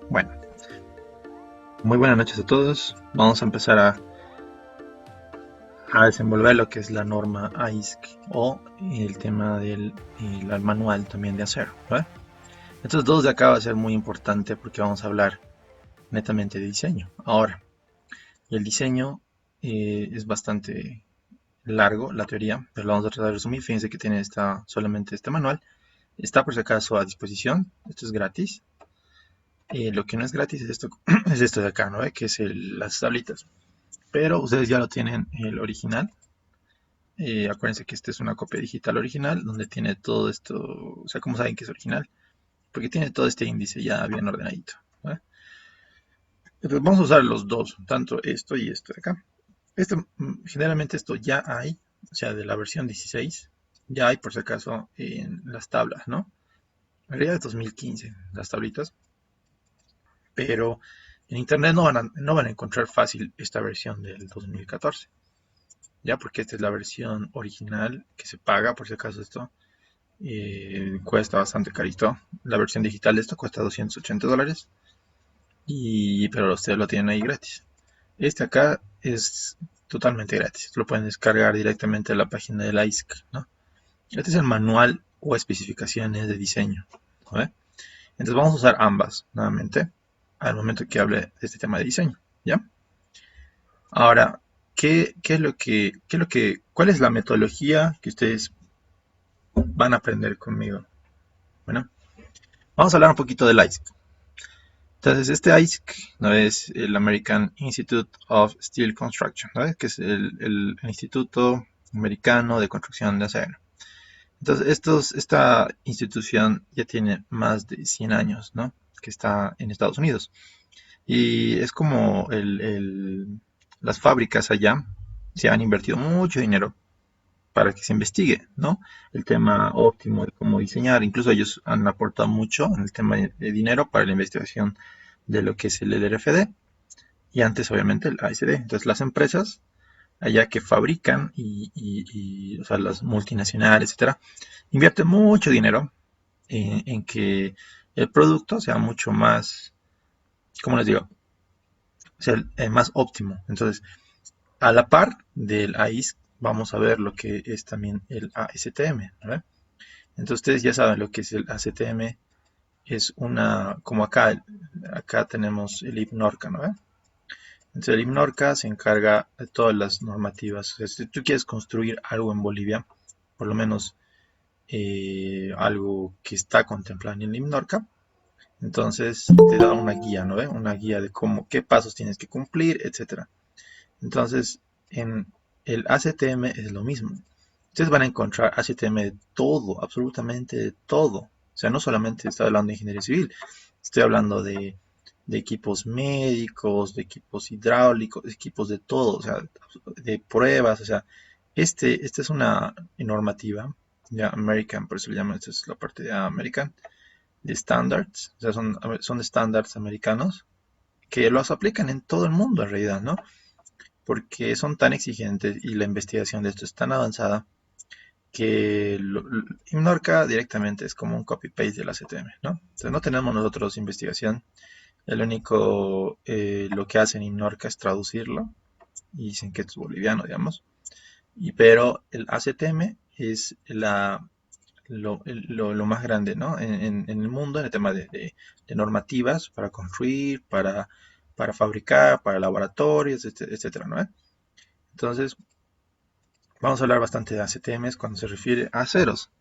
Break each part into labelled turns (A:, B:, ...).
A: Bueno, muy buenas noches a todos. Vamos a empezar a desenvolver lo que es la norma AISC o el tema del manual también de acero, ¿vale? Estos dos de acá va a ser muy importante porque vamos a hablar netamente de diseño. Ahora, el diseño es bastante largo, la teoría, pero lo vamos a tratar de resumir. Fíjense que tiene solamente este manual. Está por si acaso a disposición. Esto es gratis. Lo que no es gratis es esto, es esto de acá, ¿no? Que es las tablitas. Pero ustedes ya lo tienen el original. Acuérdense que esta es una copia digital original donde tiene todo esto, o sea, ¿cómo saben que es original? Porque tiene todo este índice ya bien ordenadito, ¿vale? Entonces vamos a usar los dos, tanto esto y esto de acá. Generalmente esto ya hay, o sea, de la versión 16, ya hay por si acaso en las tablas, ¿no? En realidad es 2015, las tablitas, pero en internet no van a encontrar fácil esta versión del 2014, ya porque esta es la versión original que se paga, por si acaso esto cuesta bastante carito. La versión digital de esto cuesta $280, pero ustedes lo tienen ahí gratis. Este acá es totalmente gratis, lo pueden descargar directamente de la página del ISC, ¿no? Este es el manual o especificaciones de diseño, ¿vale? Entonces vamos a usar ambas nuevamente al momento que hable de este tema de diseño, ¿ya? Ahora, ¿cuál es la metodología que ustedes van a aprender conmigo? Bueno, vamos a hablar un poquito del ISC. Entonces, este ISC, ¿no?, es el American Institute of Steel Construction, ¿no?, que es el Instituto Americano de Construcción de Acero. Entonces, esta institución ya tiene más de 100 años, ¿no?, que está en Estados Unidos. Y es como las fábricas allá se han invertido mucho dinero para que se investigue, ¿no?, el tema óptimo de cómo diseñar. Incluso ellos han aportado mucho en el tema de dinero para la investigación de lo que es el LRFD y antes obviamente el ASD. Entonces las empresas allá que fabrican o sea, las multinacionales, etcétera, invierten mucho dinero en que el producto sea mucho más, ¿cómo les digo? O sea, más óptimo. Entonces, a la par del AIS, vamos a ver lo que es también el ASTM, ¿no? Entonces ustedes ya saben lo que es el ASTM, es como acá tenemos el IPNORCA, ¿no? Entonces el IPNORCA se encarga de todas las normativas. O sea, si tú quieres construir algo en Bolivia, por lo menos algo que está contemplado en el IPNORCA, entonces te da una guía, ¿no? Una guía de qué pasos tienes que cumplir, etcétera. Entonces, en el ACTM es lo mismo. Ustedes van a encontrar ACTM de todo, absolutamente de todo. O sea, no solamente estoy hablando de ingeniería civil, estoy hablando de equipos médicos, de equipos hidráulicos, de equipos de todo, o sea, de pruebas, o sea, esta es una normativa, ya American, por eso le llaman, esta es la parte de American, de standards, o sea, son estándares americanos que los aplican en todo el mundo en realidad, ¿no? Porque son tan exigentes y la investigación de esto es tan avanzada que Imnorca directamente es como un copy-paste de la CTM, ¿no? Entonces no tenemos nosotros investigación, el único, lo que hacen Imnorca es traducirlo y dicen que es boliviano, digamos, pero el ACTM es lo más grande, ¿no?, en el mundo en el tema de normativas para construir, para fabricar, para laboratorios, etcétera, ¿no? Entonces, vamos a hablar bastante de ACTMs cuando se refiere a aceros.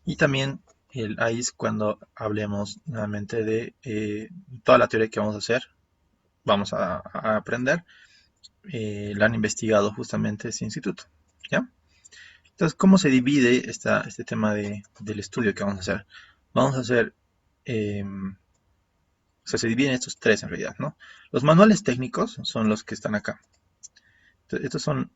A: Y también el AIS cuando hablemos nuevamente de toda la teoría que vamos a hacer, vamos a aprender. La han investigado justamente ese instituto, ¿ya? Entonces, ¿cómo se divide este tema del estudio que vamos a hacer? Vamos a hacer, o sea, se dividen estos tres en realidad, ¿no? Los manuales técnicos son los que están acá. Entonces,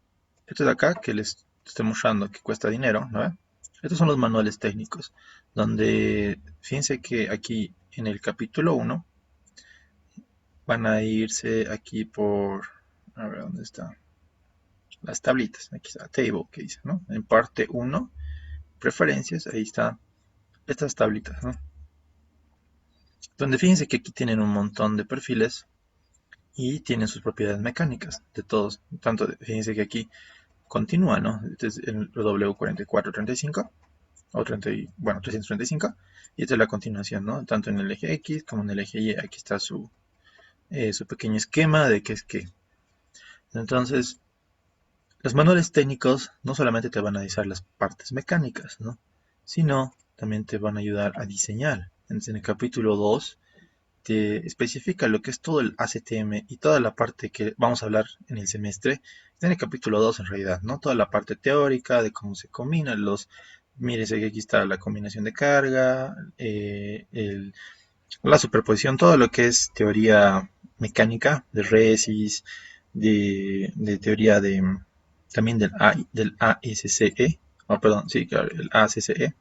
A: estos de acá que les estoy mostrando que cuesta dinero, ¿no? Estos son los manuales técnicos, donde fíjense que aquí en el capítulo 1 van a irse aquí a ver dónde está, las tablitas, aquí está, table que dice, ¿no? En parte 1, preferencias, ahí están estas tablitas, ¿no? donde fíjense que aquí tienen un montón de perfiles y tienen sus propiedades mecánicas de todos. Tanto, fíjense que aquí continúa, ¿no? Este es el W4435 o 335, y esta es la continuación, ¿no? Tanto en el eje X como en el eje Y. Aquí está su pequeño esquema de qué es qué. Entonces, los manuales técnicos no solamente te van a analizar las partes mecánicas, ¿no? Sino también te van a ayudar a diseñar. Entonces, en el capítulo 2 te especifica lo que es todo el ACTM y toda la parte que vamos a hablar en el semestre. Está en el capítulo 2 en realidad, ¿no? Toda la parte teórica de cómo se combinan los... Mírese que aquí está la combinación de carga, la superposición, todo lo que es teoría mecánica de Resis, de teoría también del ASCE, oh, perdón, sí, claro, el ACCE,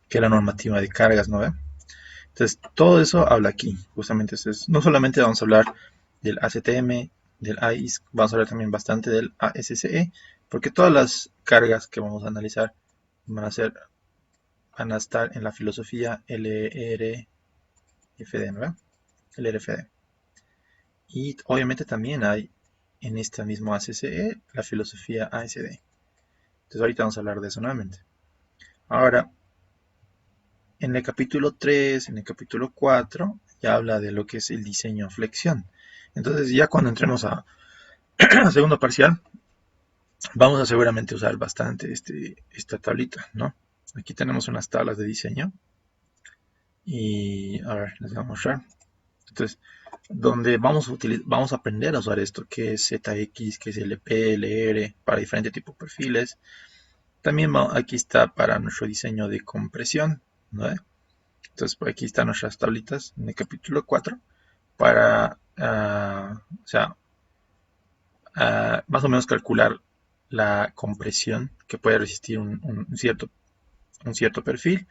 A: que es la normativa de cargas, ¿no ve? Entonces, todo eso habla aquí, justamente. Entonces, no solamente vamos a hablar del ACTM, del AIS, vamos a hablar también bastante del ASCE, porque todas las cargas que vamos a analizar van a ser, van a estar en la filosofía LRFD, ¿no? LRFD. Y obviamente también hay en este mismo ACCE la filosofía ASD. Entonces ahorita vamos a hablar de eso nuevamente. Ahora, en el capítulo 3, en el capítulo 4, ya habla de lo que es el diseño a flexión. Entonces ya cuando entremos a segundo parcial, vamos a seguramente usar bastante esta tablita, ¿no? Aquí tenemos unas tablas de diseño. Y a ver, les voy a mostrar. Entonces, donde vamos a aprender a usar esto, que es ZX, que es LP, LR, para diferentes tipos de perfiles. También aquí está para nuestro diseño de compresión, ¿no? Entonces, por aquí están nuestras tablitas en el capítulo 4 para, o sea, más o menos calcular la compresión que puede resistir un cierto perfil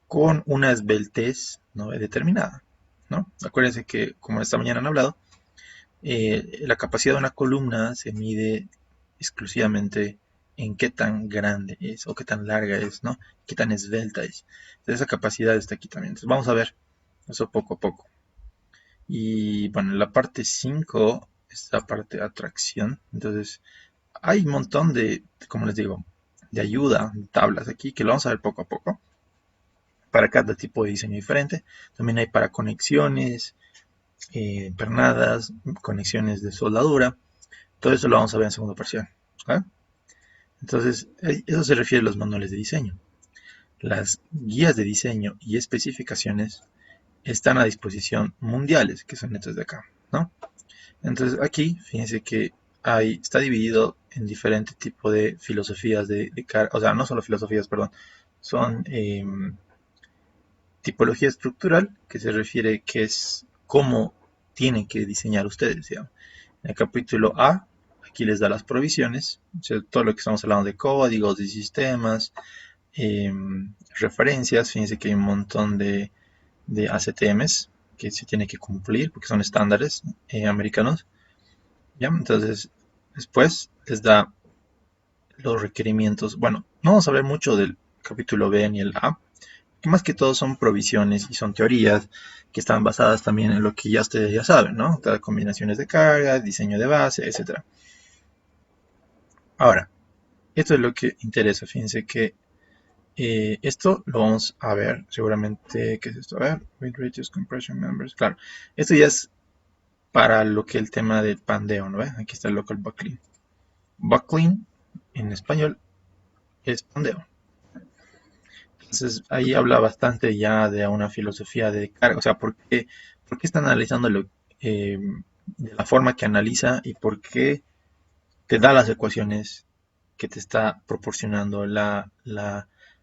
A: con una esbeltez, ¿no? Determinada, ¿no? Acuérdense que, como esta mañana han hablado, la capacidad de una columna se mide exclusivamente en qué tan grande es o qué tan larga es, ¿no? Qué tan esbelta es. Entonces, esa capacidad está aquí también. Entonces, vamos a ver eso poco a poco. Y bueno, la parte 5 es la parte de atracción. Entonces, hay un montón como les digo, de ayuda, de tablas aquí, que lo vamos a ver poco a poco, para cada tipo de diseño diferente. También hay para conexiones, pernadas, conexiones de soldadura. Todo eso lo vamos a ver en segundo parcial. ¿Eh? Entonces, eso se refiere a los manuales de diseño. Las guías de diseño y especificaciones están a disposición mundiales, que son estas de acá, ¿no? Entonces, aquí, fíjense que está dividido en diferentes tipos de filosofías o sea, no solo filosofías, perdón, son tipología estructural, que se refiere que es cómo tienen que diseñar ustedes, digamos. En el capítulo A, aquí les da las provisiones, o sea, todo lo que estamos hablando de códigos, de sistemas, eh, referencias. Fíjense que hay un montón de ACTMs que se tiene que cumplir porque son estándares americanos. ¿Ya? Entonces, después les da los requerimientos. Bueno, no vamos a hablar mucho del capítulo B ni el A, que más que todo son provisiones y son teorías que están basadas también en lo que ya ustedes ya saben, ¿no? Combinaciones de carga, diseño de base, etc. Ahora, esto es lo que interesa. Fíjense que esto lo vamos a ver seguramente. ¿Qué es esto? A ver, with radius compression members. Claro, esto ya es para lo que el tema del pandeo, ¿no? Aquí está el local buckling. Buckling en español es pandeo. Entonces ahí habla bastante ya de una filosofía de carga, o sea, ¿por qué está analizando de la forma que analiza y por qué te da las ecuaciones que te está proporcionando la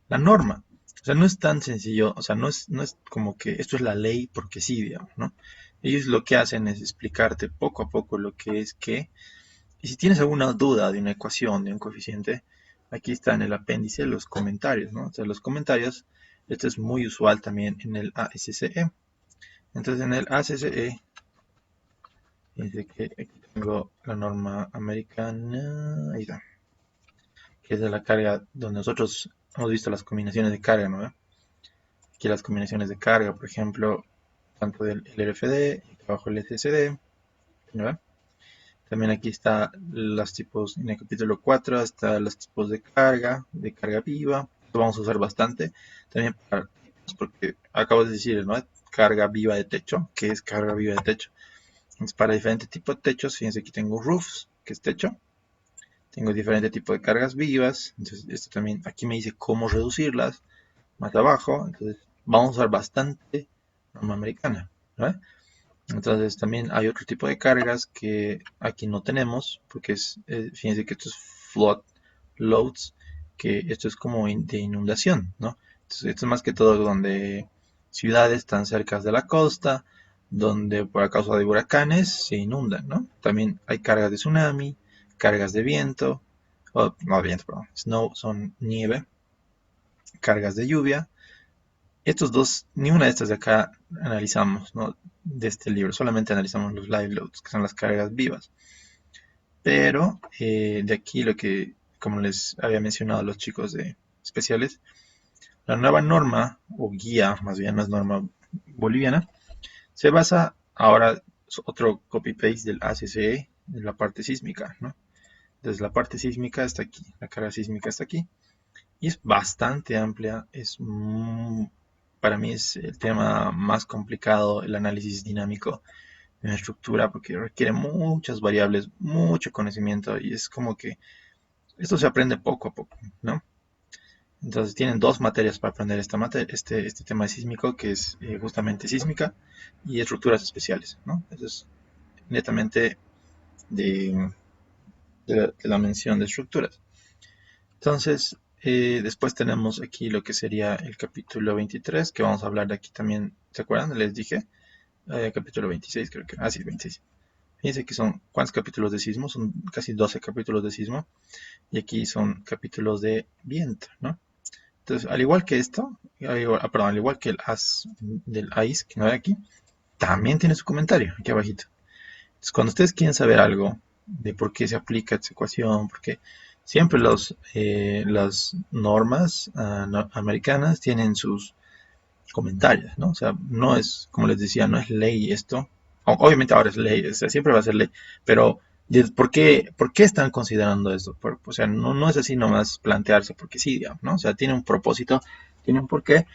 A: norma? O sea, no es tan sencillo, o sea, no es como que esto es la ley porque sí, digamos, ¿no? Ellos lo que hacen es explicarte poco a poco lo que es qué. Y si tienes alguna duda de una ecuación, de un coeficiente, aquí está en el apéndice los comentarios, ¿no? O sea, los comentarios, esto es muy usual también en el ASCE. Entonces, en el ASCE, dice que aquí tengo la norma americana, ahí está, que es de la carga, donde nosotros hemos visto las combinaciones de carga, ¿no? aquí las combinaciones de carga, por ejemplo, tanto del LRFD y abajo el SSD, ¿no? También aquí está los tipos, en el capítulo 4 está los tipos de carga viva. Lo vamos a usar bastante. También para, porque acabo de decir, ¿no? Carga viva de techo. ¿Qué es carga viva de techo? Entonces, para diferentes tipos de techos, fíjense aquí tengo roofs, que es techo. Tengo diferentes tipos de cargas vivas. Entonces, esto también, aquí me dice cómo reducirlas. Más abajo. Entonces, vamos a usar bastante norma americana, ¿no? Entonces también hay otro tipo de cargas que aquí no tenemos, porque fíjense que esto es flood loads, que esto es como de inundación, ¿no? Entonces esto es más que todo donde ciudades están cerca de la costa, donde por causa de huracanes se inundan, ¿no? También hay cargas de tsunami, cargas de viento, no viento, perdón, snow son nieve, cargas de lluvia. Estos dos, ni una de estas de acá analizamos, ¿no? De este libro, solamente analizamos los live loads, que son las cargas vivas. Pero de aquí lo que, como les había mencionado a los chicos de especiales, la nueva norma, o guía, más bien no es norma boliviana, se basa ahora, otro copy-paste del ACCE, de la parte sísmica, ¿no? Entonces la parte sísmica está aquí, la carga sísmica está aquí, y es bastante amplia, para mí es el tema más complicado, el análisis dinámico de una estructura, porque requiere muchas variables, mucho conocimiento, y es como que esto se aprende poco a poco, ¿no? Entonces tienen dos materias para aprender este tema sísmico, que es justamente sísmica y estructuras especiales, ¿no? Eso es netamente de, de la mención de estructuras. Entonces, después tenemos aquí lo que sería el capítulo 23, que vamos a hablar de aquí también, ¿se acuerdan? Les dije, capítulo 26 creo que, sí, 26. Fíjense que son, ¿cuántos capítulos de sismo? Son casi 12 capítulos de sismo, y aquí son capítulos de viento, ¿no? Entonces, al igual que esto, perdón, al igual que el as del AIS, que no hay aquí, también tiene su comentario aquí abajito. Entonces, cuando ustedes quieren saber algo de por qué se aplica esta ecuación, porque siempre las normas americanas tienen sus comentarios, ¿no? O sea, no es, como les decía, no es ley esto. Obviamente ahora es ley, o sea, siempre va a ser ley, pero ¿por qué están considerando esto? O sea, no es así nomás plantearse, porque sí, digamos, ¿no? O sea, tiene un propósito, tiene un porqué,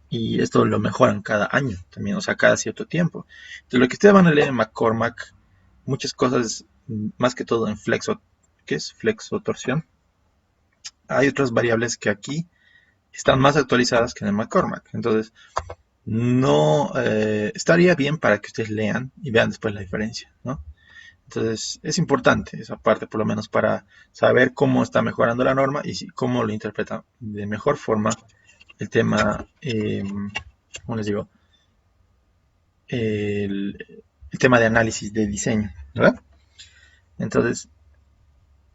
A: y esto lo mejoran cada año también, o sea, cada cierto tiempo. Entonces, lo que ustedes van a leer en McCormack, muchas cosas, más que todo en flexo, ¿qué es flexotorsión? Hay otras variables que aquí están más actualizadas que en el McCormack. Entonces, no estaría bien para que ustedes lean y vean después la diferencia, ¿no? Entonces, es importante esa parte, por lo menos para saber cómo está mejorando la norma y cómo lo interpreta de mejor forma el tema, ¿cómo les digo? El tema de análisis de diseño, ¿verdad? Entonces,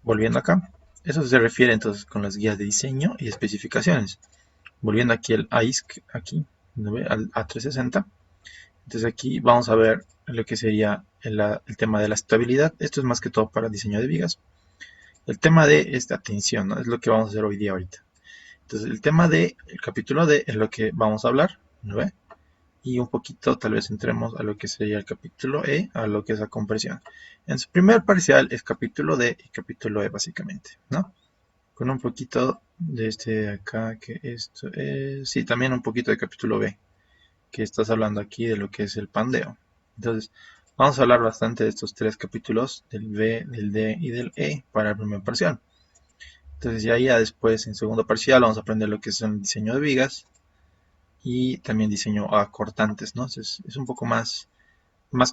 A: volviendo acá, eso se refiere entonces con las guías de diseño y especificaciones. Volviendo aquí al AISC, aquí, ¿no ve? Al A360. Entonces aquí vamos a ver lo que sería el tema de la estabilidad. Esto es más que todo para diseño de vigas. El tema de esta tensión, ¿no? Es lo que vamos a hacer hoy día ahorita. Entonces el tema del capítulo D es lo que vamos a hablar, ¿no ve? Y un poquito tal vez entremos a lo que sería el capítulo E, a lo que es la compresión. En su primer parcial es capítulo D y capítulo E básicamente, ¿no? Con un poquito de este de acá, que esto es, sí, también un poquito de capítulo B, que estás hablando aquí de lo que es el pandeo. Entonces, vamos a hablar bastante de estos tres capítulos, del B, del D y del E, para el primer parcial. Entonces, ya después, en segundo parcial, vamos a aprender lo que es el diseño de vigas y también diseño a cortantes, ¿no? Entonces, es un poco más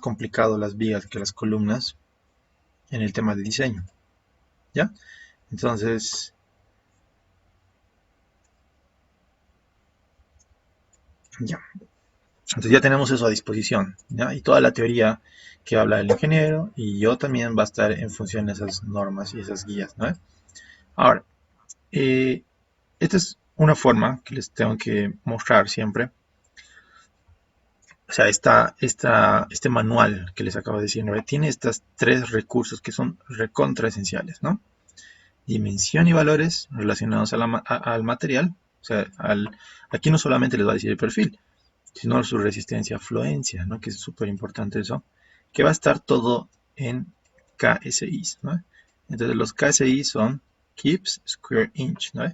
A: complicado las vigas que las columnas en el tema de diseño, ¿ya? Entonces, ya. Entonces ya tenemos eso a disposición, ¿ya? Y toda la teoría que habla el ingeniero y yo también va a estar en función de esas normas y esas guías, ¿no? Ahora, esta es una forma que les tengo que mostrar siempre. O sea, este manual que les acabo de decir, ¿no? Tiene estos tres recursos que son recontra esenciales, ¿no? Dimensión y valores relacionados al material, O sea, aquí no solamente les va a decir el perfil, sino su resistencia a fluencia, ¿no? Que es súper importante eso, que va a estar todo en KSI, ¿no? Entonces los KSI son Kips Square Inch, ¿no?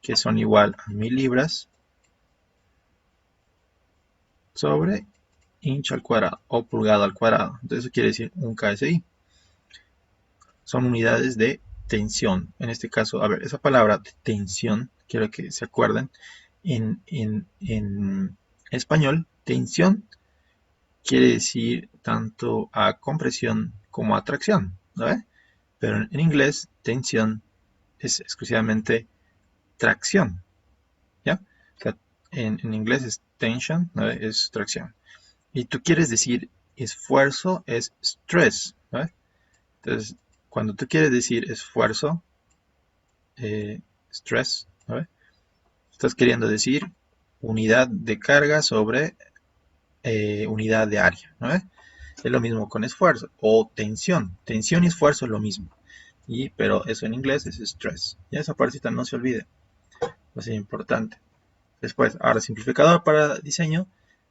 A: Que son igual a 1000 libras sobre inch al cuadrado o pulgada al cuadrado. Entonces eso quiere decir un KSI. Son unidades de tensión. En este caso, a ver, esa palabra de tensión, quiero que se acuerden, en español, tensión quiere decir tanto a compresión como a tracción, ¿no? Pero en inglés, tensión es exclusivamente tracción, ¿ya? O sea, en inglés es tension, ¿no? Es tracción. Y tú quieres decir esfuerzo, es stress, ¿no? Entonces, cuando tú quieres decir esfuerzo, stress, ¿no? Estás queriendo decir unidad de carga sobre unidad de área, ¿no? Es lo mismo con esfuerzo o tensión. Tensión y esfuerzo es lo mismo. Pero eso en inglés es stress. Ya esa partita no se olvide. Va a ser importante. Después, ahora simplificador para diseño.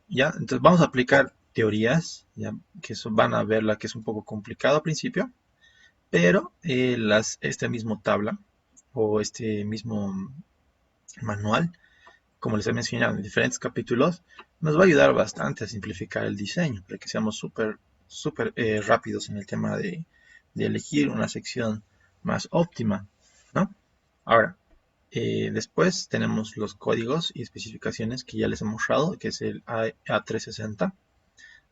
A: Ya, entonces vamos a aplicar teorías, ya, que eso van a verla que es un poco complicado al principio. Pero este mismo tabla o este mismo manual, como les he mencionado en diferentes capítulos, nos va a ayudar bastante a simplificar el diseño, para que seamos súper rápidos en el tema de elegir una sección más óptima, ¿no? Ahora, después tenemos los códigos y especificaciones que ya les he mostrado, que es el A360,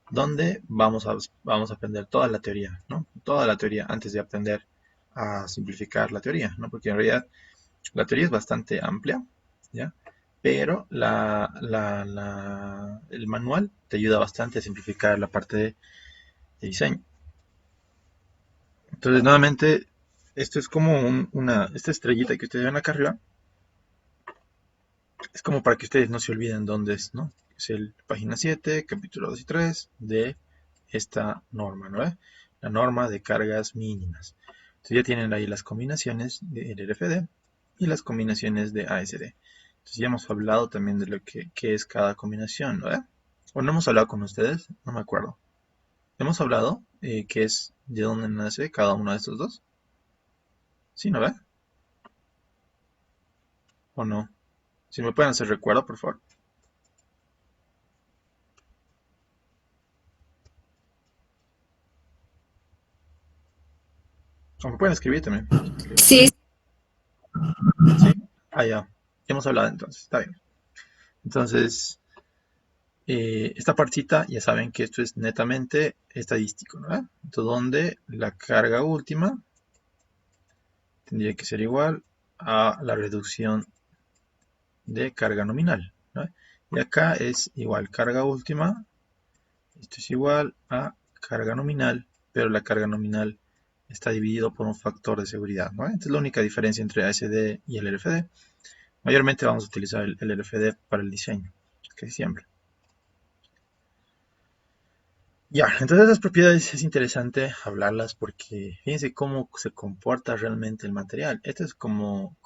A: donde vamos a aprender toda la teoría, ¿no? Toda la teoría antes de aprender a simplificar la teoría, ¿no? Porque en realidad la teoría es bastante amplia, ¿ya? Pero el manual te ayuda bastante a simplificar la parte de diseño. Entonces, nuevamente, esto es como esta estrellita que ustedes ven acá arriba, es como para que ustedes no se olviden dónde es, ¿no? Es el página 7, capítulo 2 y 3 de esta norma, ¿no? La norma de cargas mínimas. Entonces ya tienen ahí las combinaciones de LRFD y las combinaciones de ASD. Entonces ya hemos hablado también de lo que es cada combinación, ¿no? ¿O no hemos hablado con ustedes? No me acuerdo. ¿Hemos hablado qué es, de dónde nace cada uno de estos dos? ¿Sí, no ve? ¿O no? Si me pueden hacer recuerdo, por favor. O me pueden escribir también.
B: Sí,
A: ¿Sí? Ah, ya. Ya hemos hablado entonces. Está bien. Entonces, esta partita ya saben que esto es netamente estadístico, ¿no? Entonces, donde la carga última tendría que ser igual a la reducción de carga nominal, ¿no? Y acá es igual carga última, esto es igual a carga nominal, pero la carga nominal está dividido por un factor de seguridad, ¿no? Esta es la única diferencia entre ASD y el LFD. Mayormente vamos a utilizar el LFD para el diseño, casi siempre. Ya, entonces las propiedades es interesante hablarlas porque fíjense cómo se comporta realmente el material. Esto es como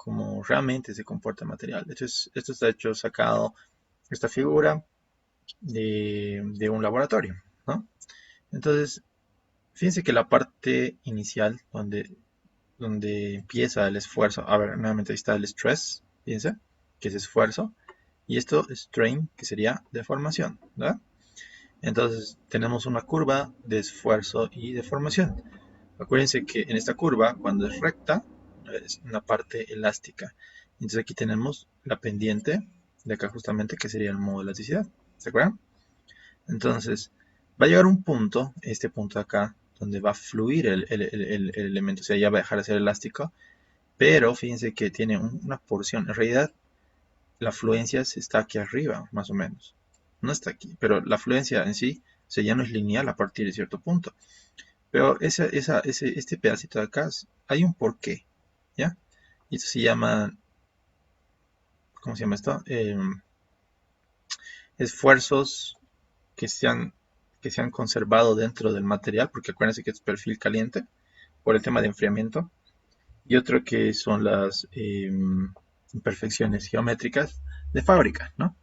A: realmente se comporta el material. Esto está hecho, sacado, esta figura de un laboratorio, ¿no? Entonces, fíjense que la parte inicial donde empieza el esfuerzo, a ver, nuevamente ahí está el stress, fíjense, que es esfuerzo, y esto strain, que sería deformación, ¿verdad? Entonces tenemos una curva de esfuerzo y deformación. Acuérdense que en esta curva, cuando es recta, es una parte elástica. Entonces aquí tenemos la pendiente de acá justamente, que sería el modo de elasticidad. ¿Se acuerdan? Entonces va a llegar un punto, este punto de acá, donde va a fluir el elemento. O sea, ya va a dejar de ser elástico. Pero fíjense que tiene una porción. En realidad, la fluencia está aquí arriba, más o menos. No está aquí, pero la fluencia en sí, o sea, ya no es lineal a partir de cierto punto. Pero este pedacito de acá, hay un porqué, ¿ya? Y esto se llama, ¿cómo se llama esto? Esfuerzos que se han conservado dentro del material, porque acuérdense que es perfil caliente por el tema de enfriamiento. Y otro que son imperfecciones geométricas de fábrica, ¿no?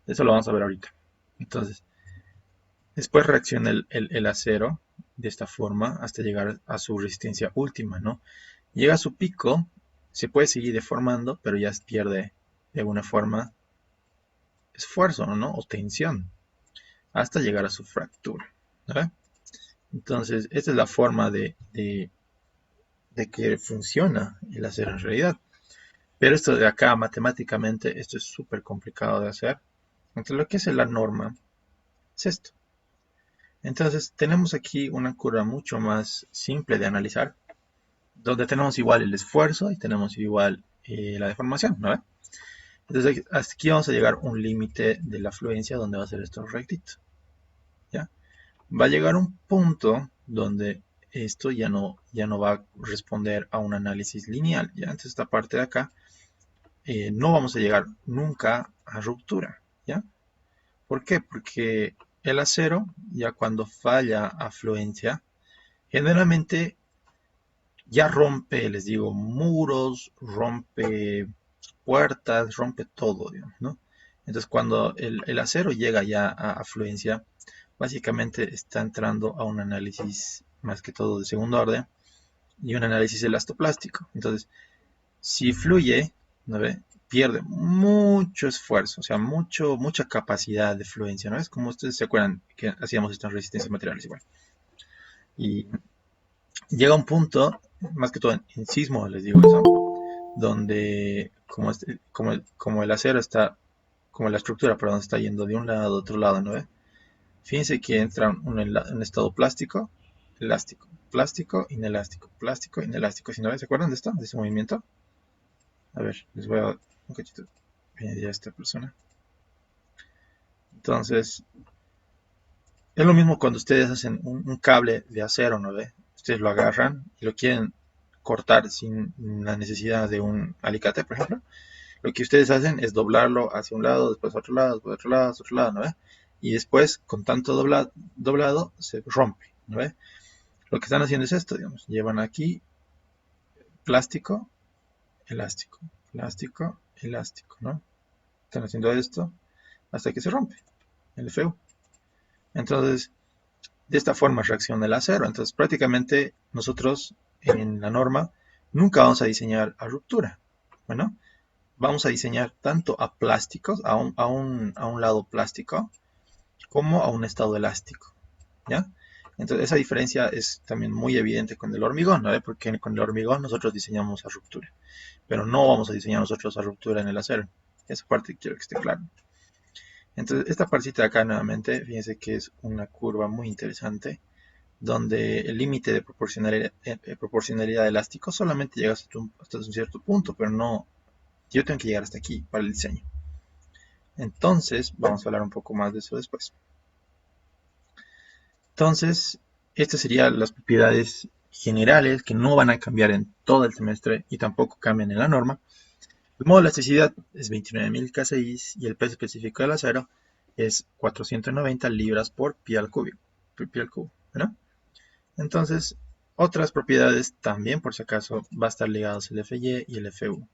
A: Eso lo vamos a ver ahorita. Entonces, después reacciona el acero de esta forma hasta llegar a su resistencia última, ¿no? Llega a su pico, se puede seguir deformando, pero ya pierde de alguna forma esfuerzo, ¿no? O tensión, hasta llegar a su fractura, ¿no? Entonces, esta es la forma de que funciona el acero en realidad. Pero esto de acá, matemáticamente, esto es súper complicado de hacer. Entonces, lo que es la norma es esto. Entonces, tenemos aquí una curva mucho más simple de analizar, donde tenemos igual el esfuerzo y tenemos igual la deformación, ¿no? Entonces, hasta aquí vamos a llegar a un límite de la fluencia donde va a ser esto rectito, ¿ya? Va a llegar un punto donde esto ya no va a responder a un análisis lineal, ¿ya? Entonces, esta parte de acá no vamos a llegar nunca a ruptura, ¿ya? ¿Por qué? Porque el acero, ya cuando falla a fluencia, generalmente ya rompe, les digo, muros, rompe puertas, rompe todo, digamos, ¿no? Entonces, cuando el acero llega ya a fluencia, básicamente está entrando a un análisis más que todo de segundo orden y un análisis elastoplástico. Entonces, si fluye, ¿no ve? Pierde mucho esfuerzo, o sea, mucha capacidad de fluencia, ¿no? Es como ustedes se acuerdan que hacíamos estas resistencias materiales igual. Y llega un punto, más que todo en sismo, les digo eso, donde como el acero está, como la estructura, perdón, está yendo de un lado a otro lado, ¿no ve? Fíjense que entra un estado plástico, elástico, plástico, inelástico, plástico, inelástico. ¿Sí, no ve? ¿Se acuerdan de esto? De ese movimiento. A ver, les voy a dar un cachito. Viene ya esta persona. Entonces, es lo mismo cuando ustedes hacen un cable de acero, ¿no ve? Ustedes lo agarran y lo quieren cortar sin la necesidad de un alicate, por ejemplo. Lo que ustedes hacen es doblarlo hacia un lado, después a otro lado, después a otro lado, hacia otro lado, ¿no ve? Y después, con tanto doblado, se rompe, ¿no ve? Lo que están haciendo es esto, digamos. Llevan aquí plástico, elástico, plástico, elástico, ¿no? Están haciendo esto hasta que se rompe el FU. Entonces, de esta forma reacciona el acero. Entonces, prácticamente nosotros en la norma nunca vamos a diseñar a ruptura. Bueno, vamos a diseñar tanto a plásticos, a un lado plástico, como a un estado elástico, ¿ya? Entonces, esa diferencia es también muy evidente con el hormigón, ¿no? Porque con el hormigón nosotros diseñamos a ruptura, pero no vamos a diseñar nosotros a ruptura en el acero. Esa parte quiero que esté claro. Entonces, esta partita de acá nuevamente, fíjense que es una curva muy interesante, donde el límite de proporcionalidad elástico solamente llega hasta un cierto punto, pero no, yo tengo que llegar hasta aquí para el diseño. Entonces, vamos a hablar un poco más de eso después. Entonces, estas serían las propiedades generales que no van a cambiar en todo el semestre y tampoco cambian en la norma. El modo de elasticidad es 29.000 kSI y el peso específico del acero es 490 libras por pie al cubo, ¿no? Entonces, otras propiedades también, por si acaso, va a estar ligados el FY y el FU.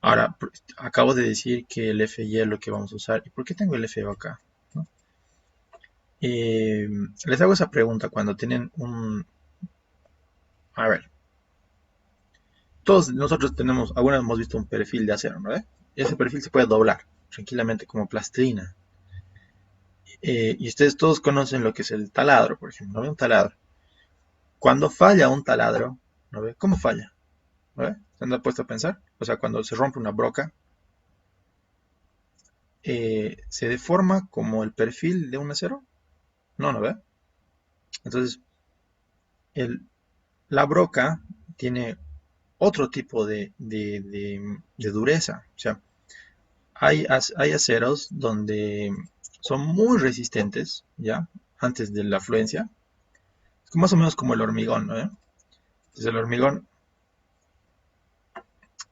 A: Ahora, acabo de decir que el FY es lo que vamos a usar. ¿Y por qué tengo el FU acá? ¿No? Les hago esa pregunta cuando tienen un... A ver, todos nosotros tenemos, alguna vez hemos visto un perfil de acero, ¿no? Y ese perfil se puede doblar tranquilamente como plastilina. Y ustedes todos conocen lo que es el taladro, por ejemplo, ¿no? Un taladro. Cuando falla un taladro, ¿no ve? ¿Cómo falla? ¿No ve? ¿Se han puesto a pensar? O sea, cuando se rompe una broca, ¿se deforma como el perfil de un acero? No, ¿no ve? Entonces, el, la broca tiene otro tipo de dureza. O sea, hay aceros donde son muy resistentes, ¿ya? Antes de la fluencia. Es más o menos como el hormigón, ¿no? Entonces el hormigón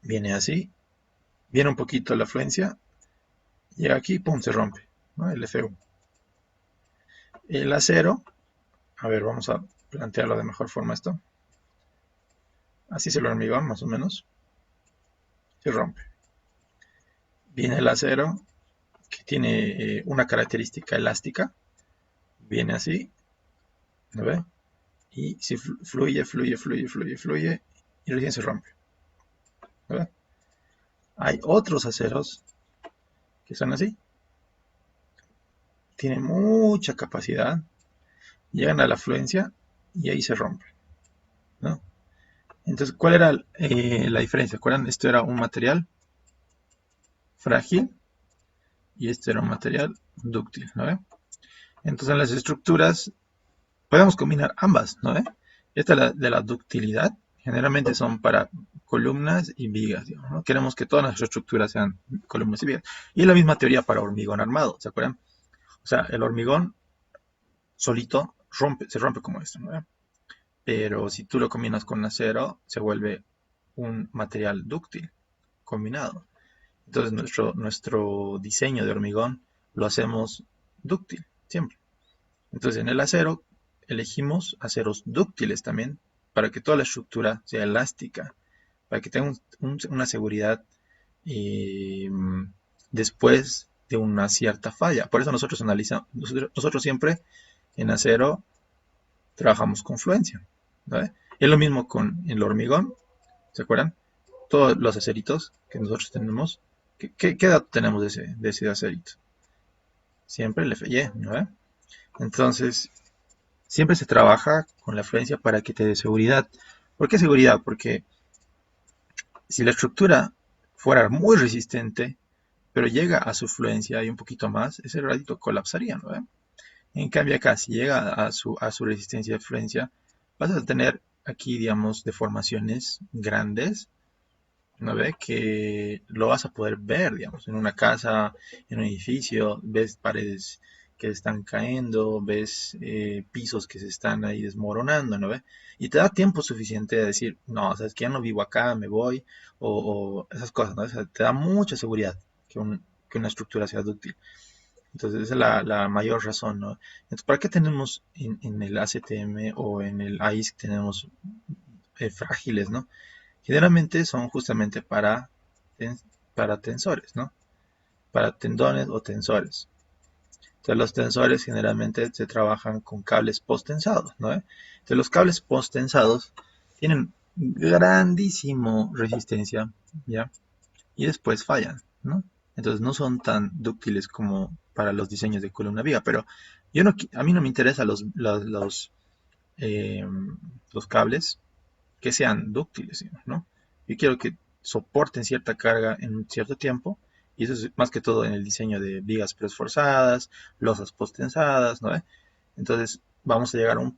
A: viene así, viene un poquito la fluencia, llega aquí, pum, se rompe, ¿no? El FU. El acero, a ver, vamos a plantearlo de mejor forma esto. Así es el hormigón, más o menos. Se rompe. Viene el acero, que tiene una característica elástica. Viene así, ¿no ve? Y si fluye, y recién se rompe, ¿no ve? Hay otros aceros que son así. Tienen mucha capacidad, llegan a la fluencia y ahí se rompen, ¿no? Entonces, ¿cuál era la diferencia? ¿Recuerdan? Esto era un material frágil y este era un material dúctil, ¿no ve? Entonces, en las estructuras podemos combinar ambas, ¿no ve? Esta de la ductilidad generalmente son para columnas y vigas, digamos, ¿no? Queremos que todas nuestras estructuras sean columnas y vigas. Y la misma teoría para hormigón armado, ¿se acuerdan? O sea, el hormigón solito se rompe como esto, ¿no ve? Pero si tú lo combinas con acero, se vuelve un material dúctil combinado. Entonces nuestro diseño de hormigón lo hacemos dúctil, siempre. Entonces en el acero elegimos aceros dúctiles también, para que toda la estructura sea elástica, para que tenga una seguridad eh, después de una cierta falla. Por eso nosotros analizamos, nosotros siempre en acero trabajamos con fluencia, ¿vale? Es lo mismo con el hormigón, ¿se acuerdan? Todos los aceritos que nosotros tenemos, ¿qué edad tenemos de ese acerito? Siempre el FY, ¿no? Entonces, siempre se trabaja con la fluencia para que te dé seguridad. ¿Por qué seguridad? Porque si la estructura fuera muy resistente, pero llega a su fluencia y un poquito más, ese radito colapsaría, ¿no? En cambio acá, si llega a su resistencia de fluencia, vas a tener aquí, digamos, deformaciones grandes, ¿no ve? Que lo vas a poder ver, digamos, en una casa, en un edificio, ves paredes que están cayendo, ves pisos que se están ahí desmoronando, ¿no ve? Y te da tiempo suficiente de decir, no, sabes que ya no vivo acá, me voy, o esas cosas, ¿no? O sea, te da mucha seguridad que una estructura sea dúctil. Entonces, esa es la mayor razón, ¿no? Entonces, ¿para qué tenemos en el ACTM o en el AISC tenemos frágiles, ¿no? Generalmente son justamente para tensores, ¿no? Para tendones o tensores. Entonces, los tensores generalmente se trabajan con cables post-tensados, ¿no? Entonces, los cables post-tensados tienen grandísimo resistencia, ¿ya? Y después fallan, ¿no? Entonces no son tan dúctiles como para los diseños de columna viga, pero a mí no me interesan eh, los cables que sean dúctiles, ¿no? Yo quiero que soporten cierta carga en un cierto tiempo, y eso es más que todo en el diseño de vigas preesforzadas, losas postensadas, ¿no? Entonces vamos a llegar a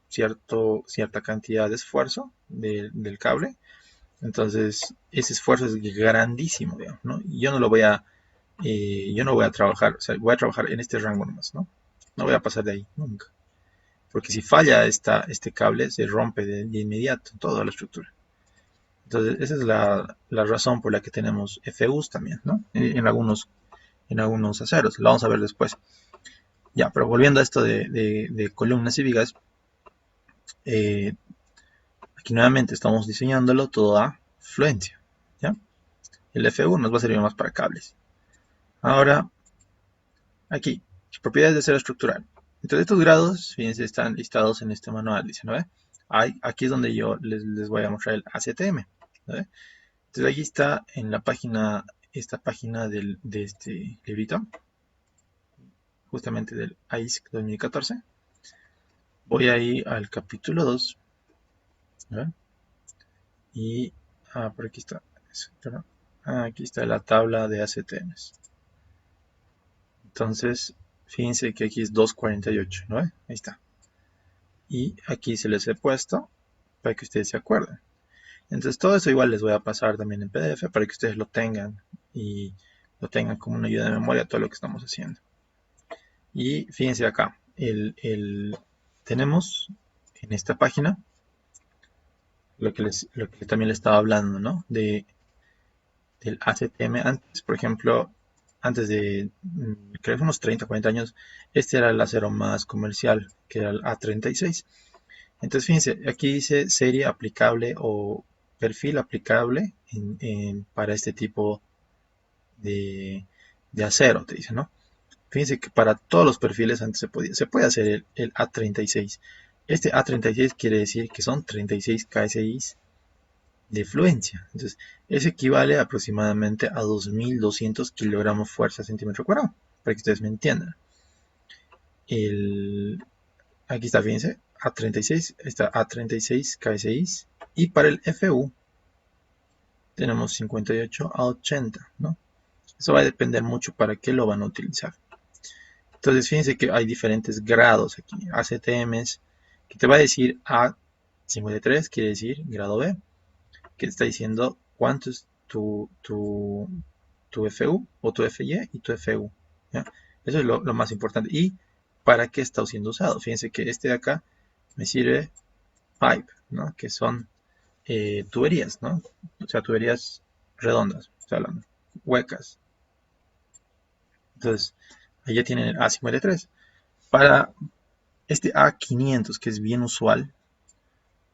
A: cierta cantidad de esfuerzo del cable. Entonces ese esfuerzo es grandísimo, digamos, ¿no? Y yo no voy a trabajar, o sea, voy a trabajar en este rango nomás, ¿no? No voy a pasar de ahí, nunca. Porque si falla este cable, se rompe de inmediato toda la estructura. Entonces, esa es la razón por la que tenemos FUs también, ¿no? En algunos aceros. Lo vamos a ver después. Ya, pero volviendo a esto de columnas y vigas, eh, aquí nuevamente estamos diseñándolo todo a fluencia, ¿ya? El FU nos va a servir más para cables. Ahora, aquí, propiedades de acero estructural. Entonces, estos grados, fíjense, están listados en este manual, dice, ¿no ve? Aquí es donde yo les voy a mostrar el ACTM, ¿no ve? Entonces, aquí está en la página, esta página de este librito, justamente del AISC 2014. Voy ahí al capítulo 2, ¿no? Y, por aquí está, aquí está la tabla de ACTMs. Entonces, fíjense que aquí es 248, ¿no? Ahí está. Y aquí se les he puesto para que ustedes se acuerden. Entonces todo eso igual les voy a pasar también en PDF para que ustedes lo tengan y lo tengan como una ayuda de memoria a todo lo que estamos haciendo. Y fíjense acá, tenemos en esta página lo que también les estaba hablando, ¿no? Del ACTM antes, por ejemplo, antes de, creo que unos 30, 40 años, este era el acero más comercial, que era el A36. Entonces, fíjense, aquí dice serie aplicable o perfil aplicable para este tipo de, de acero, te dice, ¿no? Fíjense que para todos los perfiles antes se puede hacer el A36. Este A36 quiere decir que son 36 kSI de fluencia. Entonces, eso equivale aproximadamente a 2200 kilogramos fuerza centímetro cuadrado, para que ustedes me entiendan. Aquí está, fíjense, A36, está A36 kSI. Y para el FU tenemos 58 a 80, ¿no? Eso va a depender mucho para qué lo van a utilizar. Entonces, fíjense que hay diferentes grados aquí. ACTMs, que te va a decir A53, quiere decir grado B, que te está diciendo cuánto es tu FU o tu FY y tu FU. ¿ya? Eso es lo más importante. Y para qué está siendo usado. Fíjense que este de acá me sirve pipe, ¿no? Que son tuberías, ¿no? O sea, tuberías redondas, o sea, huecas. Entonces, ahí ya tienen el A53. Para este A500, que es bien usual,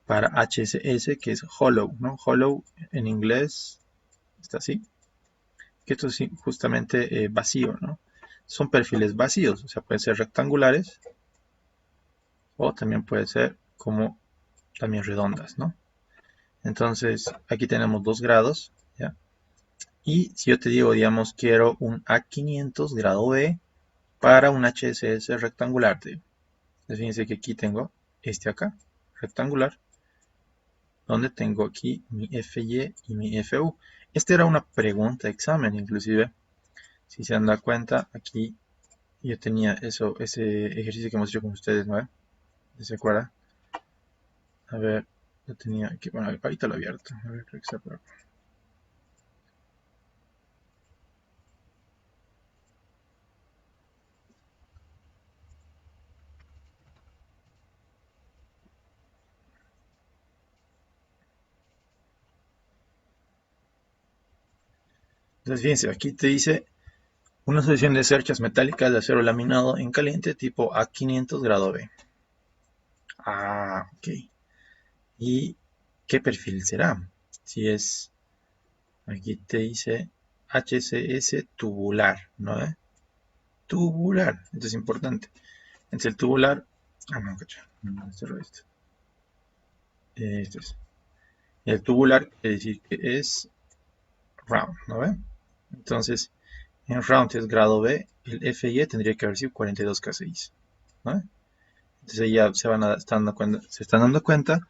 A: para HSS, que es hollow, ¿no? Hollow en inglés está así, que esto es justamente vacío, ¿no? Son perfiles vacíos, o sea, pueden ser rectangulares o también puede ser como también redondas, ¿no? Entonces, aquí tenemos 2 grados, ¿ya? Y si yo te digo, digamos, quiero un A500 grado B para un HSS rectangular, te digo. Entonces, fíjense que aquí tengo este acá, rectangular, donde tengo aquí mi FY y mi FU. Esta era una pregunta de examen, inclusive. Si se han dado cuenta, aquí yo tenía ese ejercicio que hemos hecho con ustedes, ¿no? ¿Se acuerdan? A ver, lo tenía aquí. Bueno, ahorita lo he abierto. A ver, creo que está por acá. Entonces, fíjense, aquí te dice una solución de cerchas metálicas de acero laminado en caliente tipo A500 grado B. Ah, ok. ¿Y qué perfil será? Si es, aquí te dice HCS tubular, ¿no? Tubular, esto es importante. Entonces el tubular, no, cacho, no, cerró esto. Esto es. El tubular quiere decir que es round, ¿no ve? Entonces, en round es grado B, el FY tendría que haber sido 42 K6, ¿no? Entonces ya se están dando cuenta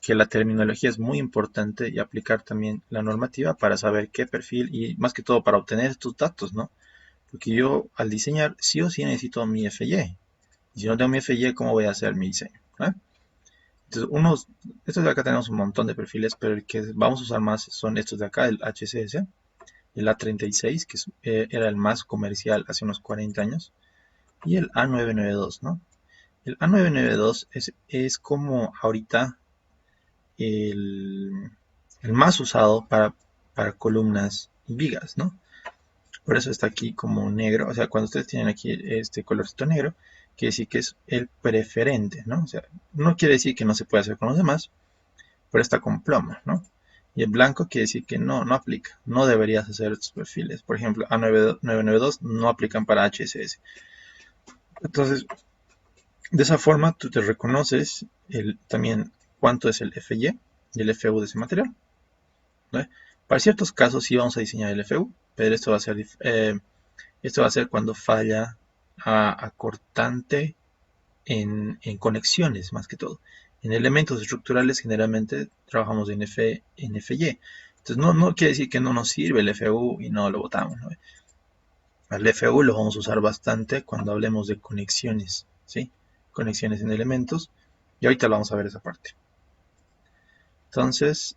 A: que la terminología es muy importante y aplicar también la normativa para saber qué perfil y más que todo para obtener estos datos, ¿no? Porque yo al diseñar sí o sí necesito mi FY. Y si no tengo mi FY, ¿cómo voy a hacer mi diseño? ¿no? Entonces, estos de acá tenemos un montón de perfiles, pero el que vamos a usar más son estos de acá, el HCS, el A36, que era el más comercial hace unos 40 años, y el A992, ¿no? El A992 es como ahorita el, el más usado para columnas y vigas, ¿no? Por eso está aquí como negro, o sea, cuando ustedes tienen aquí este colorcito negro, quiere decir que es el preferente, ¿no? O sea, no quiere decir que no se pueda hacer con los demás, pero está con plomo, ¿no? Y el blanco quiere decir que no aplica, no deberías hacer estos perfiles. Por ejemplo, A992 no aplican para HSS. Entonces, de esa forma tú te reconoces también cuánto es el FY y el FU de ese material, ¿no? Para ciertos casos sí vamos a diseñar el FU, pero esto va a ser cuando falla acortante en conexiones, más que todo. En elementos estructurales generalmente trabajamos en FY. Entonces no quiere decir que no nos sirve el FU y no lo botamos, ¿no? El FU lo vamos a usar bastante cuando hablemos de conexiones, ¿sí? Conexiones en elementos. Y ahorita lo vamos a ver esa parte. Entonces,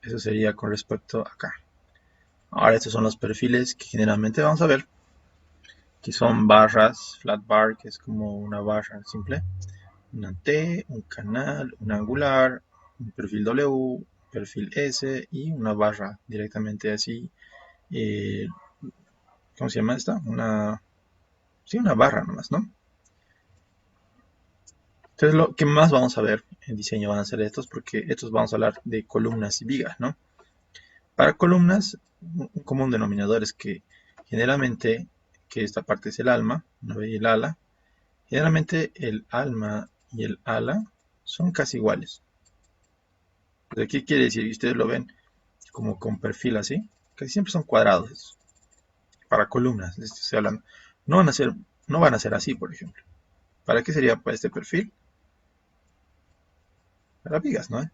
A: eso sería con respecto acá. Ahora estos son los perfiles que generalmente vamos a ver. Que son barras, flat bar, que es como una barra simple. Una T, un canal, un angular, un perfil W, perfil S y una barra directamente así. eh, ¿Cómo se llama esta? Sí, una barra nomás, ¿no? Entonces lo que más vamos a ver en diseño van a ser estos, porque estos vamos a hablar de columnas y vigas, ¿no? Para columnas, un común denominador es que generalmente, que esta parte es el alma, ¿no ve? Y el ala, generalmente el alma y el ala son casi iguales. Entonces, ¿qué quiere decir? Y ustedes lo ven como con perfil así, casi siempre son cuadrados, para columnas, de esto estoy hablando. No van a ser, no van a ser así, por ejemplo. ¿Para qué sería para este perfil? Para vigas, ¿no?